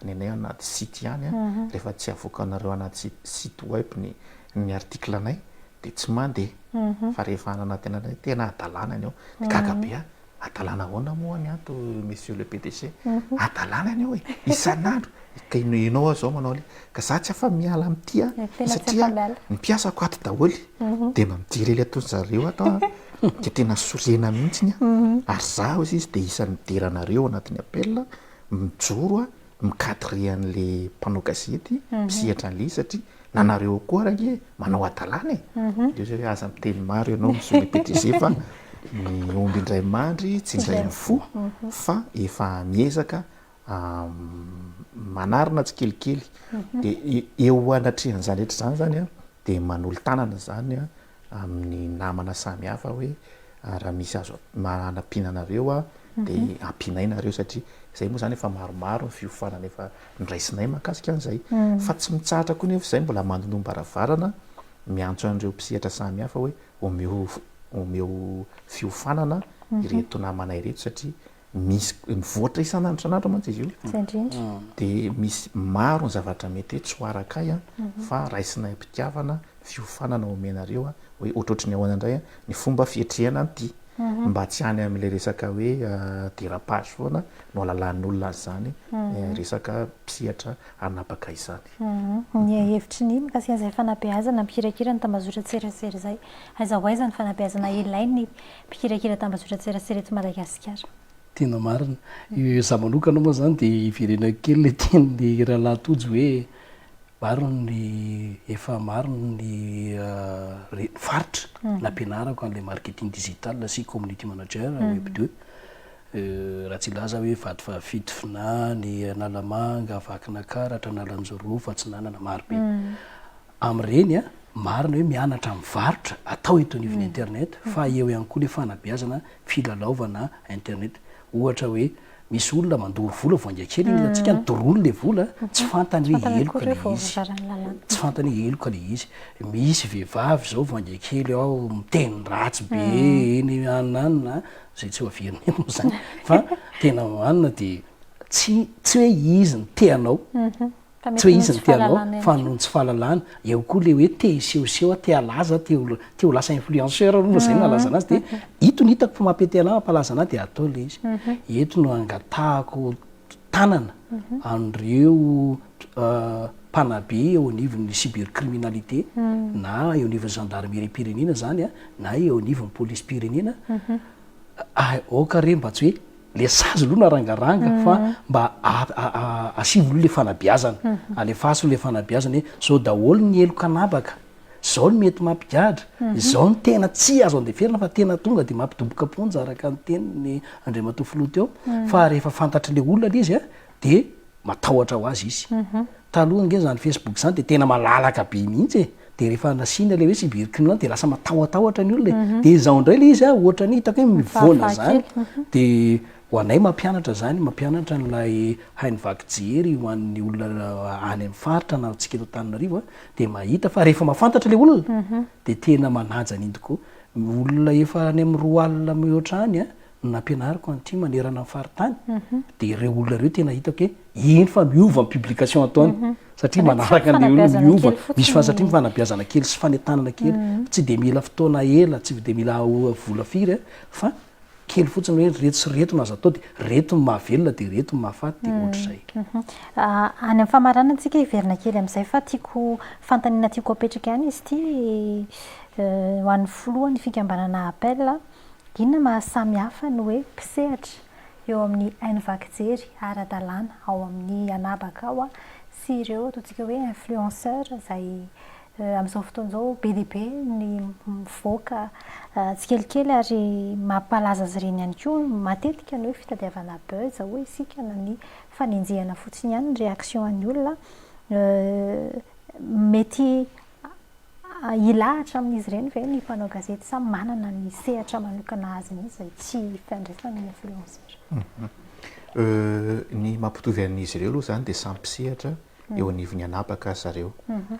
ny anay anaty site ihany rehefa tsy avoaka anareo anaty site web ny article anay de tsy mandeha fa rehefa anaty anay tena adalàna any ao de gagabe adalàna ahoana moa ny ato monsieur le PDG adalàna any ao isan'andro ka inao zao manao le ka za tsy afa miala am'ty satria ny mpiasako ato daholy de mamitiry le atony zareo ato de tena sorena mihitsy ary za ozy izy de isan'ny deranareo anatin'ny appel mijoro mikadre an'le mpanao gazety misehatra an'le satria nanareo koa raha manao adalàna de zay hoe aza miteny maro ianao monsieur le PDG fa ny omby indray mandry tsy indray ny fo fa efa miezaka manarina tsy kelikely de eo anatrehan'zany rehetra zany zany de manolo tanana zany amin'ny namana samy hafa hoe raha misy azo manapinanareo de ampinainareo satria zay moa zany efa maromaro ny fiofanana efa ndraisinay mahakasika an'izay fa tsy mitsahatra koa nefa zay mbola mandonomba ravarana miantso an'ireo mpisihatra samy hafa hoe omeo fiofanana ireto namanay reto satria misy mivoatra isan'andro isan'andro mantsy izy io dia misy maro ny zavatra mety hoe tsy hoarakay fa raisinay mpitiavana fiofanana omenareo hoe ohatrohatry ny ahoana indray ny fomba fietrehana an'ity mba tsy any amin'ilay resaka hoe dérapage foana no alalan'olona azy zany resaka mpisihatra anapaka izany. Ny hevitry ny mikasikan'izay fanabeazana mpikirakira ny tambazotra tserasera izay aiza ho aiza ny fanabeazana ilainy mpikirakira tambazotra tserasera eto Madagasikara. Tena marina za manokana moa zany dia iverena kely le tenyny rahalahy-tojo hoe efa maro ny faritra nampianarako an'ilay marketing digital sy community manager web 2 raha tsy ilaza hoe vady fa fito finany analamanga vakinankaratra analanjoro fatsinanana marobe amin'ireny marina hoe mianatra mivarotra atao eto anivon'ny internet fa eo ihany koa le fanabeazana filalaovana internet ohatra hoe misy olona mandoro vola voangakely atsika nydorono le vola tsy fantany hoe eloka le izy tsy fantany hoe eloka le izy misy vehivavy zao voangakely ao miteny ratsy be eny ananina zay tsy ho averiny eny moa zany fa tena anina dia tsy hoe izy ny teanao tsy hoe izy ny teanao fa noho tsy fahalalana eo koa le hoe te hisehoseho te halaza teo lasa influenceur moa zay nalaza anazy dia ito ny hitako fa mampetena mampalaza anazy dia atao le izy eto no angatahako tanana an'ireo mpanabe eo anivon'ny cybercriminalité na eo anivon'ny gendarmerie pirenena zany na eo anivon'ny police pirenena okare mba tsy hoe le sazy aloha narangaranga fa mba asivolo le fanabeazana alefaso le fanabeazana hoe zao daholo ny eloka anabaka zao ny mety mampigadra zao ny tena tsy azo andeferina fa tena tonga dia mampidoboka ponja araka ny teniny Andriamatofiloha teo fa rehefa fantatra le olona le izy dia matahotra ho azy izy taloha nge zany Facebook zany dia tena malalaka be mihitsy dia rehefa nasina le hoe cybercriminalité dia lasa matahotahotra ny olona dia izao indray le izy ohatra ny hitako hoe mivoana zany dia ho anay mampianatra zany mampianatra n'ilay hainy vaky jery ho an'ny olona any amin'ny faritra na tsika eto Antananarivo dia mahita fa rehefa mahafantatra le olona dia tena manaja an'iny tokoa olona efa any amin'ny roa alina mihoatra any nampianariko an'ity manerana amin'ny faritany dia ireo olona ireo tena hitako hoe eny fa miova ny publication ataony satria manaraka an'le olona miova misy fa satria mifanabeazana kely sy fanentanana kely tsy dia mila fotoana ela tsy dia mila vola firy fa kely fotsiny hoe reto sy reto no azo atao dia reto ny mahavelona dia reto ny mahafaty dia ohatr'izay any amin'ny famaranana antsika hiverina kely amin'izay fa tiako fantaniana tiako apetraka ihany izy ity ho an'ny filoha ny fikambanana appel inona mahasamy hafa ny hoe mpisehatra eo amin'ny haino vaky jery ara-dalàna ao amin'ny anabaka ao sy ireo ataontsika hoe influenceur izay amin'izao fotoana izao be dia be ny mivoaka tsikelikely ary mampalaza azy ireny ihany koa matetika ny hoe fitadiavana buzz hoe isika na ny fanenjehana fotsiny ihany ny réaction an'ny olona mety ilahatra amin'izy ireny ve ny mpanao gazety samy manana ny sehatra manokana azy mihitsy izay tsy fiandraisana ny influenceur ny mampitovy amin'izy ireo aloha zany dia samy mpisehatra eo anivony anabaka zareo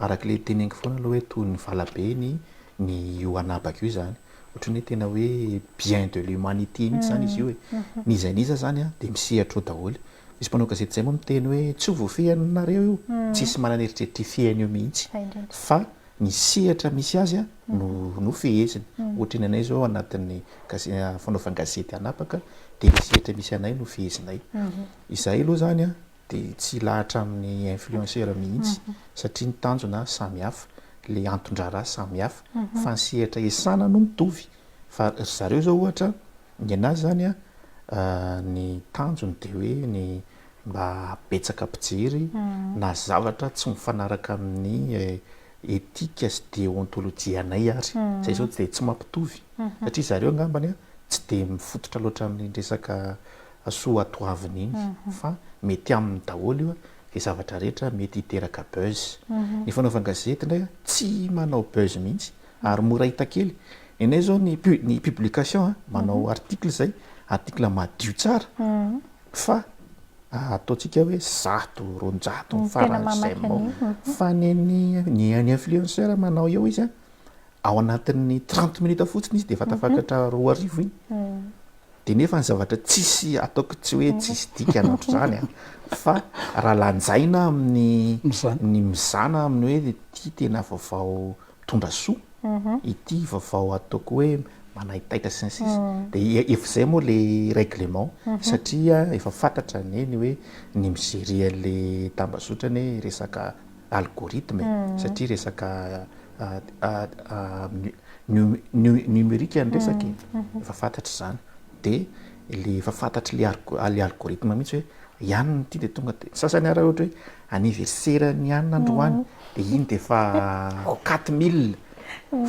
arak'ilay teneniko foana aloha hoe toy ny valabeny ny io anabaka io zany ohatrany hoe tena hoe bien de l'humanité mihitsy zany izy io niza niza zany dia misehatra ao daholo misy mpanao gazety zay moa miteny hoe tsy ho voafehanareo io tsisy manan'eritreritry fihany io mihitsy fa ny sehatra misy azy no feheziny ohatra ny anay zao anatin'ny fanaovana gazety anapaka dia ny sehatra misy anay no fehezinay izay aloha zany dia tsy lahatra amin'ny influenceur mihitsy satria ny tanjona samy hafa le antondrara samy hafa fa ny sehatra esana no mitovy fa zareo zao ohatra ny anazy zany ny tanjony dia hoe ny mba betsaka mpijery na zavatra tsy mifanaraka amin'ny etika sy déontologie anay ary zay zao dia tsy mampitovy satria zareo angambany tsy dia mifototra loatra amin'ny resaka soa atoaviny iny fa mety amin'ny daholo io dia zavatra rehetra mety hiteraka buzz ny fanaovana gazety indray tsy manao buzz mihitsy ary mora hita kely enay zao ny publication manao article zay article madio tsara fa ataontsika hoe 100 faran'izay fa ny influenceur manao eo izy a ao anatin'ny 30 minutes fotsiny izy de efa tafakatra 2 arivo iny de nefa ny zavatra tsisy ataoko tsy hoe tsisy dika anaotro zany a fa raha lanjaina amin'ny ny mizana amin'ny hoe ty tena vaovao mitondra soa ity vaovao ataoko hoe manahitaitra sy ny sisa de efa zay moa le règlement satria efa fantatra neny hoe ny migery an'le tambazotrany hoe resaka algorithme satria resaka numérique ny resaka efa fantatra zany de le efa fantatra le algorithme mihitsy hoe ianina ity de tonga de sasany araha ohatra hoe anniversaire ny anina androany de iny de efa 4000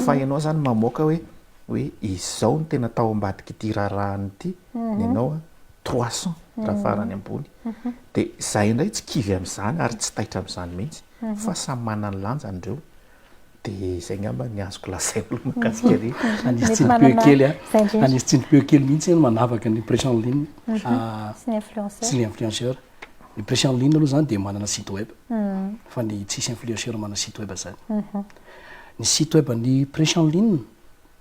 fa ianao zany mamoaka hoe izao ny tena tao ambadika ity raharahany ity ny anao 300 raha farany ambony de zay indray tsy kivy am'izany ary tsy taitra am'izany mihitsy fa samy manany lanja andreo de zay ngamba ny azoko lazay olo makasika re anisy tsinopeo kely mihitsy eny manavaka ny pression en ligne sy ny influenceur ny pression en ligne aloha zany de manana site web fa ny tsisy influenceur manana site web zany ny site web ny pression en ligne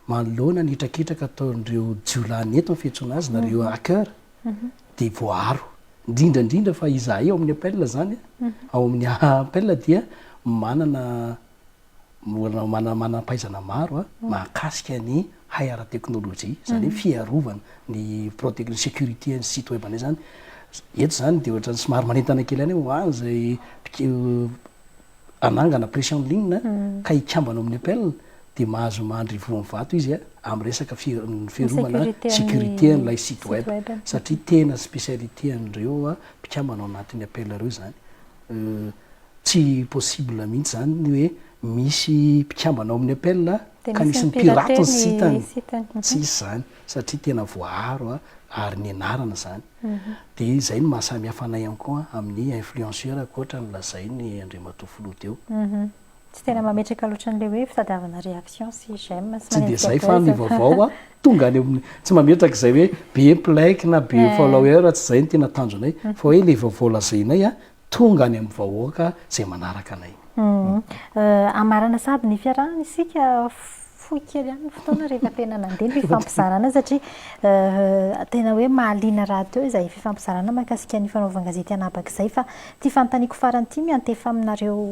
manoloana ny hitrakitraka ataondreo jiolany eto mifehtsona azy nareo hacker de voaro indrindrandrindra fa izahay ao amin'ny appel zany ao amin'ny appel dia manam-pahaizana maro mahakasika ny hay ara-teknôlôjia zany hoe fiarovana ny sécurité ny site web anay zany eto zany de ohatrany somary manentana kely any hoany zay anangana pression en ligne ka hikambana amin'ny appel de mahazo mandry voany vato izy amin'ny resaka fiarovana sécurité n'lay site web satria tena spécialité andreo mpikambana ao anatin'ny appel reo zany tsy possible mihitsy zany ny hoe misy mpikambana ao amin'ny appel ka nisy ny pirate ny sitany tsy isy zany satria tena voaro ary ny anarana zany de zay no mahasamy hafanay ihany koa amin'ny influenceur koatra nylazay ny Andriamatoa teo tsy tena mametraka loatra n'le hoe fitadiavana réaction sy j'aime tsy de zay fa ny vaovao tonga any amin'ny tsy mametraka zay hoe be like na be follower tsy zay ny tena tanjonay fa hoe le vaovao lazainay tonga any amin'ny vahoaka zay manaraka anay amarana sady ny fiarahana isika fohy kely ihany ny fotoana rehefa tena nandeha ny fifampizarana satria tena hoe mahaliana raha teo izay fifampizarana mahakasika ny fanaovan-gazety anabaka izay fa ty fanontaniako farany ity miantefa aminareo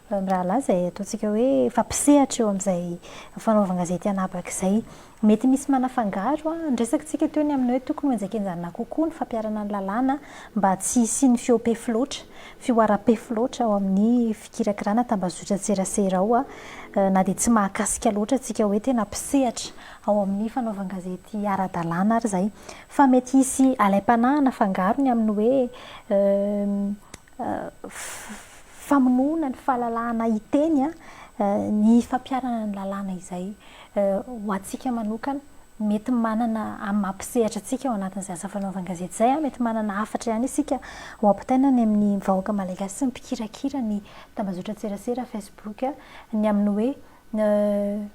rahalahy zay ataontsika hoe fampisehatra eo amin'izay fanaovan-gazety anabaka izay mety misy manafangaro ndrasakitsika teo ny amin'ny hoe tokony hoenjakenjanina kokoa ny fampiarana ny lalàna mba tsy hisy ny fiope loatra fioara-pe loatra ao amin'ny fikirakirana tambazotra tserasera ao na dia tsy mahakasika loatra atsika hoe tena mpisehatra ao amin'ny fanaovan-gazety ara-dalàna ary zay fa mety hisy alaim-panahana fangarony amin'ny hoe famonoana ny fahalalahana iteny ny fampiarana ny lalàna izay ho atsika manokana mety manana mampisehatra atsika ao anatin'izay asa fanaovan-gazety zay mety manana afatra ihany isika ho ampitainany amin'ny vahoaka malagasy sy mipikirakira ny tambazotra tserasera Facebook ny amin'ny hoe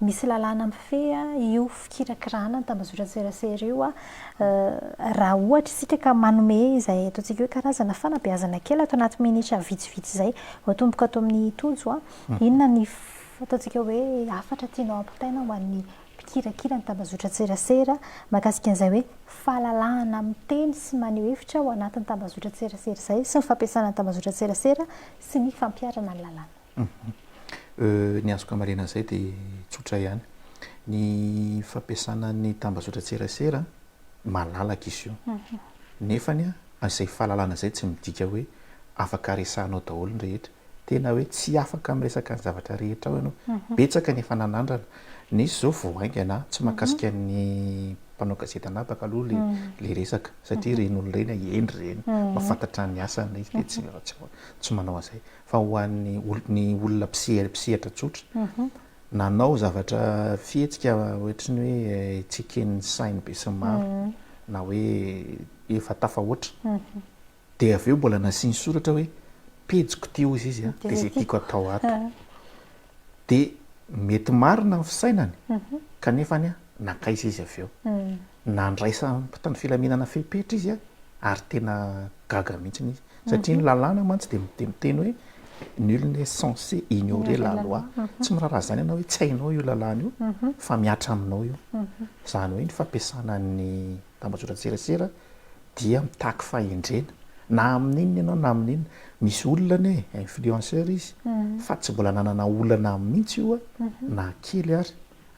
misy lalàna mifeha io fikirakirana ny tambazotra tserasera io raha ohatra isika ka manome izay ataontsika hoe karazana fanabeazana kely atao anaty minitra vitsivitsy zay atomboka ato amin'ny tojo inona ny ataontsika hoe afatra tianao ampitaina ho an'ny pikirakira ny tambazotra tserasera mahakasika an'izay hoe fahalalahana amin'ny teny sy maneho hevitra ho anatin'ny tambazotra tserasera zay sy ny fampiasana ny tambazotra tserasera sy ny fampiarana ny lalàna ny azoko amarena zay dia tsotra ihany ny fampiasana ny tambazotra tserasera malalaka izy io nefany azay fahalalana zay tsy midika hoe afaka resahanao daholo ny rehetra tena hoe tsy afaka miresaka ny zavatra rehetra ao ianao betsaka ny efa nanandrana nisy zao voaingana tsy mahakasika ny mpanao gazety anabaka aloha le resaka satria reny olo reny endry reny mafantatra ny asana izy de tsy manao an'izay fa ho an'ny olona mpisehatra tsotra nanao zavatra fihetsika ohatry ny hoe tsy eken'ny sainy be sy maro na hoe efa tafahoatra de avy eo mbola nasiany soratra hoe pejiko teo izy de zay tiako atao ato de mety marina ny fisainany kanefany nakaiza izy avy eo nandraisa mpitandro filaminana fepetra izy ary tena gaga mihitsiny izy satria ny lalàna mantsy de mitemiteny hoe nul n'est censé ignorer la loi tsy miraharaha zany ianao hoe tsy hainao io lalàna io fa miatra aminao io zany hoe ny fampiasana ny tambazotra tserasera dia mitaky fahendrena na amin'inona ianao na amin'inona misy olona ne influenceur izy fa tsy mbola nanana olana mihitsy io na kely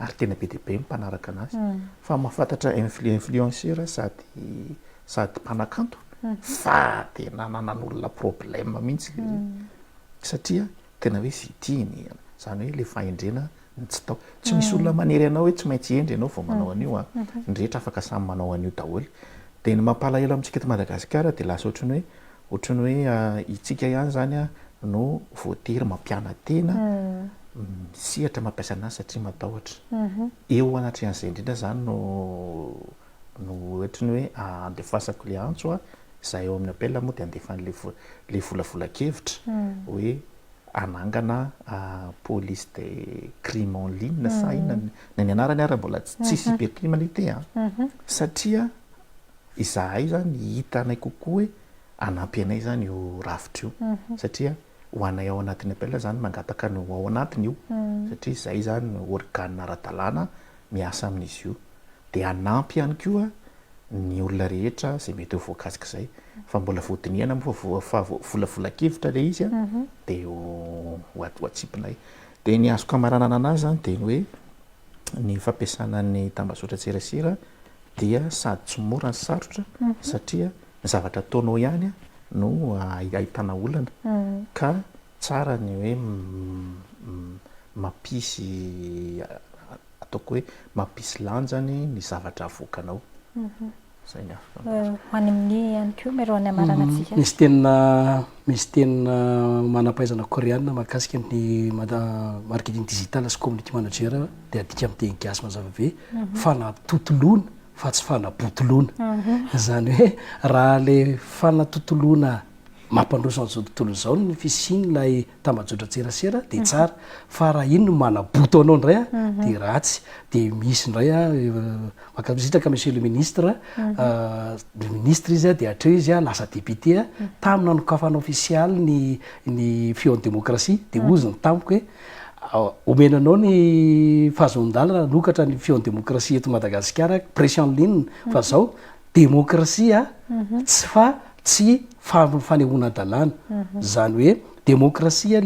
ary tena be deabe mimpanaraka anazy fa mahafantatra influenceur sady mpanakanto fa tena nanan'olona problème mihitsy satria tena hoe vidiny zany hoe le fahendrena tsy tao tsy misy olona manery anao hoe tsy maintsy endry ianao vao manao an'io ny rehetra afaka samy manao an'io daholo de ny mampalahelo amintsika eto Madagasikara de lasa ohatrany hoe itsika ihany zany no voatery mampiana-tena misehatra mampiasa anazy satria matahotra eo anatry an'izay indrindra zany no ohatrany hoe andefasako le antso zahay eo amin'ny appel moa de andefan'le volavolakevitra hoe anangana police de crime en ligne sa inona na ny anarany ary mbola tsisy cybercriminalité satria izahay zany hita anay kokoa hoe anampy anay zany io rafitra io satria ho anay ao anatin'ny appel zany mangataka no ao anatiny io satria zay zany organe ara-dalàna miasa amin'izy io de anampy ihany koa ny olona rehetra zay mety ho voakasika zay fa mbola voadiniana fa volavolakevitra le izy de ho atsipinay de ny azoko amaranana anazy zany de hoe ny fampiasana ny tambazotra tserasera dia sady tsy mora ny sarotra satria ny zavatra ataonao ihany no ahitana olana ka tsara ny hoe mampisy ataoko hoe mampisy lanjany ny zavatra avoakanao zay ny ho any amin'ny ihany koa mero any amarana atsika misy tenina manampahaizana coréenne mahakasika ny marketing digital sy community manager de adika amin'ny teny gasy mazava be fanatotoloana fa tsy fanabotoloana zany hoe raha le fanatotoloana mampandroso an'izao tontolo izao ny fisiny lay tambajotra tserasera de tsara fa raha iny no manaboto anao indray de ratsy de misy indray makasitraka monsieur le ministre izy de hatreo izy lasa député tamina nokafana officialy ny feo démocratie de ozy ny tamiko hoe omenanao ny fahazondalana lokatra ny feo démocratie eto Madagasikara pression en ligne fa zao démocratie tsy fa tsy fanehoana-dalàna zany hoe démocratie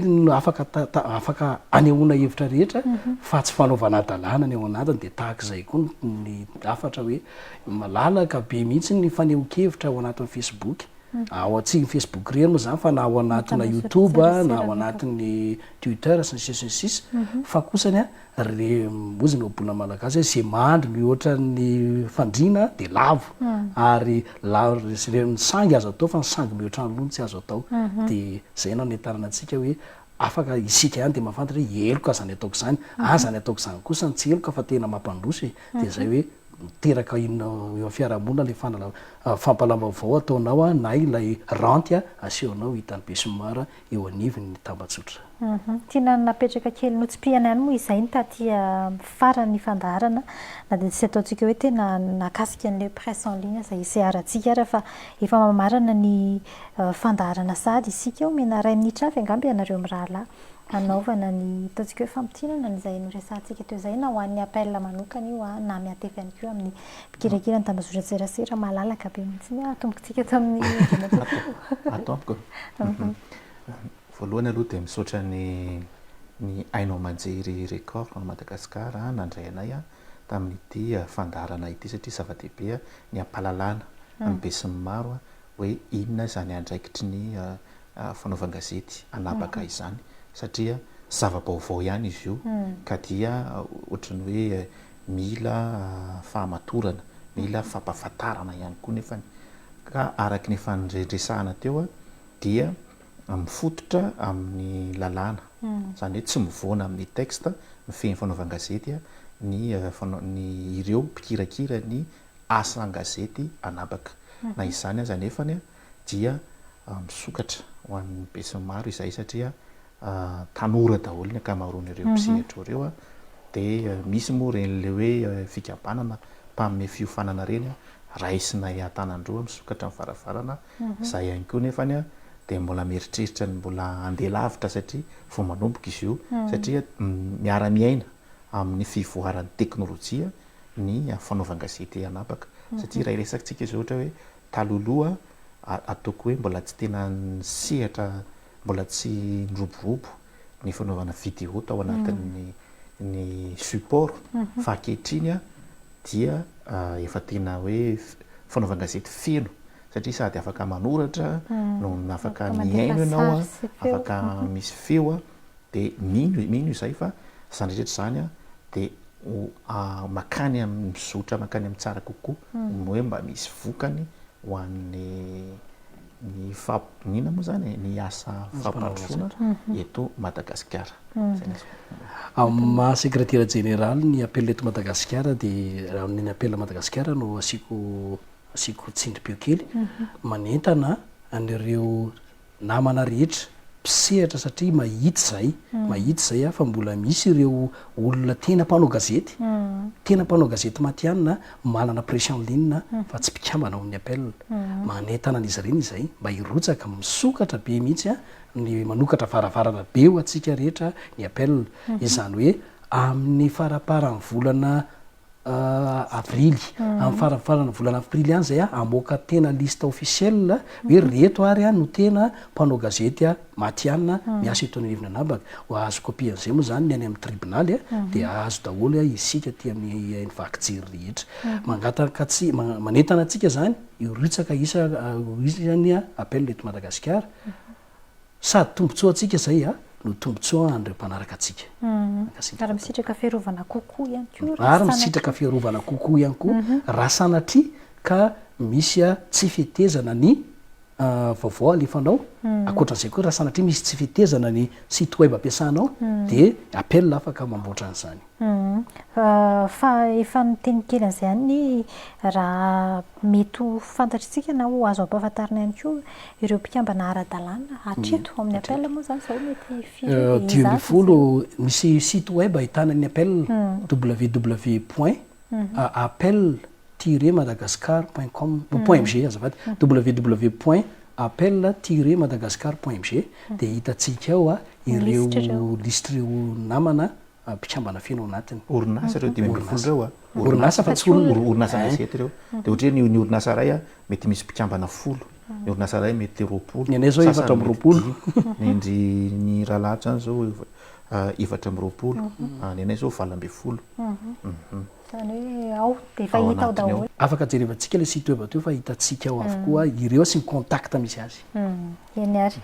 afaka anehoana hevitra rehetra fa tsy fanaovana-dalàna ny ao anatiny de tahak'izay koa ny afatra hoe malalaka be mihitsy ny faneho-kevitra ao anatin'ny Facebook ao tsy Facebook rery moa zany fa na ao anatina YouTube na ao anatin'ny Twitter sy ny sisy fa kosany ozy ny obolina malagasy zay mandry mihoatra ny fandrina de lavo ary ny sangy azo atao fa ny sangy mihoatra ny lony tsy azo atao de zay nao nentanana antsika hoe afaka isika ihany de mahafantatra hoe eloka zany ataoko zany zany ataoko zany kosa ny tsy eloka fa tena mampandroso de zay hoe miteraka inona eo fiarahamonina le fampalam-baovao ataonao na ilay ranty asehonao hitany be somara eo anivony ny tambatsotra tiana napetraka kely notsipihana ihany moa izay ny taty farany fandaharana na de tsy ataontsika hoe tena nakasika an'le presse en ligne zay seharantsika ara fa efa mamarana ny fandaharana sady isika omena 2 minitra avy angamby ianareo amin'ny rahalahy anaovana ny ataontsika hoe fampitinana n'izay noresantsika teo zay na ho an'ny appel manokana io na miatefy ihany koa amin'ny mpikirakira ny tambazotra tserasera malalaka be mihitsy atombokontsika eto amin'ny ataoko voalohany aloha de misaotra ny ainao manjery record ny Madagasikara nandray anay tamin'ity fandaharana ity satria zava-dehibe ny ampalalana amin'ny be sy ny maro hoe inona zany andraikitry ny fanaovan-gazety anabaka izany satria zava-baovao ihany izy io ka dia ohatrany hoe mila fahamatorana mila fampahafantarana ihany koa nefany ka araky ny fanendresahana teo dia mifototra amin'ny lalàna zany hoe tsy mivoana amin'ny texte mifehy fanaovan-gazety ny ireo mpikirakira ny asan-gazety anabaka na izany aza nefany dia misokatra ho an'ny be sy maro izay satria tanora daholo ny akamaroany ireo mpisehatra ireo de misy moa ren'le hoe fikambanana mpamin'ny fiofanana reny raisina iantanandroa misokatra mivaravarana zay ihany koa nefany a dia mbola mieritreritra ny mbola andeha lavitra satria vo manomboka izy io satria miara-miaina amin'ny fivoaran'ny teknôlôjia ny fanaovan-gazety anapaka satria raha iresakintsika izy ohatra hoe taloloha ataoko hoe mbola tsy tena nisehatra mbola tsy niroborobo ny fanaovana vidéo tao anatin'ny ny support fa ankehitriny a dia efa tena hoe fanaovan-gazety feno satria sady afaka manoratra no afaka miaino ianao a afaka misy feo a dia mino izay fa zany rehetra zany a dia makany amin'ny mizotra makany amin'ny tsara kokoa hoe mba misy vokany ho an'ny nina moa zany ny asa fampandrosoana eto Madagasikara. Maha secrétaire général ny appel eto Madagasikara dia ny appel Madagasikara no asiko tsindrim-peo kely manentana an'ireo namana rehetra mpisehatra satria mahitsy zay a fa mbola misy ireo olona tena mpanao gazety matianina manana pression ligne fa tsy mpikambana ao amin'ny appel manentana an'izy ireny izay mba hirotsaka misokatra be mihitsy a ny manokatra varavarana be ho atsika rehetra ny appel izany hoe amin'ny faraparany volana avrily amin'ny farafarana volana avrily any zay a amoaka tena liste officielle hoe reto ary a no tena mpanao gazety a matianina miasa eto anivona nabaka ho azo copie an'izay moa zany ny any amin'ny tribunaly a dia azo daholo a isika ty amin'ny vakijery rehetra mangatakatsy manentana atsika zany iritsaka isany a appel eto Madagasikara sady tombotsoa atsika zay a no tombotsoa andreo mpanaraka atsika ary misitraka fiarovana kokoa ihany koa ary misitraka fiarovana kokoa ihany koa raha sanatria ka misy a tsy fetezana ny vaovao alefanao akoatran'izay koa raha sanatria misy tsy fetezana ny site web ampiasanao dia appel afaka mamboatra an'izany fa efa niteny kely an'izay any raha mety ho fantatritsika na ho azo ampahafantarina ihany koa ireo mpikambana ara-dalàna hatreto amin'ny appel moa zany zao mety 2010 misy site web ahitana ny appel www point appel madagascar.com.mg azafady www point appel madagascar .mg dia hitatsika ao a ireo liste reo namana mpikambana feno anatiny orinasa reo 2010 reo a orinasa fa tsy orinasa gazety reo dia ohatra hoe ny orinasa ray a mety misy mpikambana 10 ny orinasa ray mety 20 ny anay zao 420 ny raha lahatra any zao 420 ny anay zao 20 zany hoe ao dia efa hita ao daholo afaka jerevantsika le site web teo fa hitatsika ao avokoa ireo sy ny contact misy azy eny ary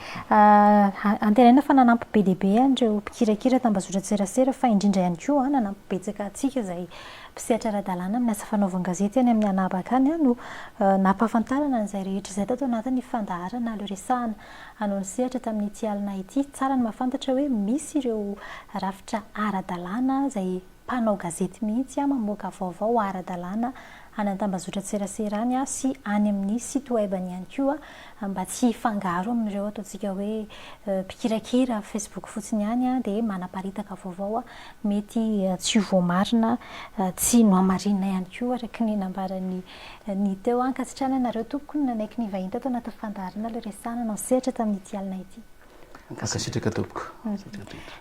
antenaina fa nanampy be dehibe andreo mpikirakira tambazotra tserasera fa indrindra ihany koa nanampy betsaka atsika izay mpisehatra ara-dalàna amin'ny asa fanaovan-gazety any amin'ny anabaka any no nampahafantarana an'izay rehetra izay tato anatin'ny fandaharana le resahana hanao ny sehatra tamin'ny ity alina ity tsara ny mahafantatra hoe misy ireo rafitra ara-dalàna izay mpanao gazety mihitsy a mamoaka vaovao ara-dalàna any an-tambazotra tserasera any a sy any amin'ny site web any ihany koa mba tsy hifangaro amin'ireo ataontsika hoe mpikirakira Facebook fotsiny any a dia manaparitaka vaovao a mety tsy voamarina tsy nohamarinina ihany koa araky ny nambarany ny teo ankasitrana nareo tompoko nanaiky ny vahiny tato anaty fandaharana le resahana nao sehatra tamin'ity alina ity akasitraka tompoko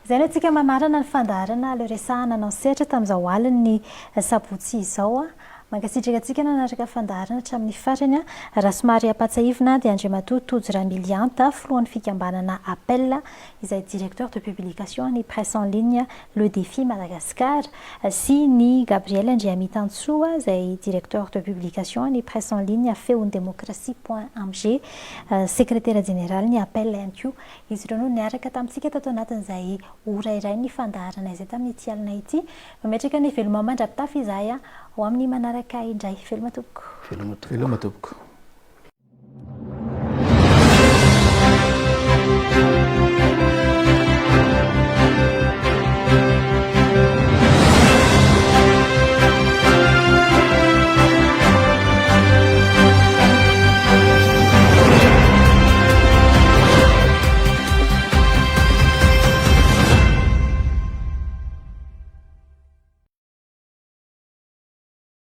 izay no atsika manarana ny fandaharana le resahana nao sehatra tamin'izao aliny sabotsy izao a mankasitraka atsika nanaraka fandaharana hatramin'ny farany a raha somary ampatsaivina dia Andriamatoa Tojo Ramilianta filohan'ny fikambanana appel izay directeur de publication ny presse en ligne le défi Madagascar sy ny Gabriel Andriamitantsoa izay directeur de publication ny presse en ligne feondémocratie.mg secrétaire général ny appel ihany koa izy ireo no niaraka tamintsika tato anatin'izay ora iray ny fandaharana izay tamin'ity alina ity mametraka ny veloma mandra-pitafy izay ao amin'ny manaraka indray veloma tompoko veloma tompoko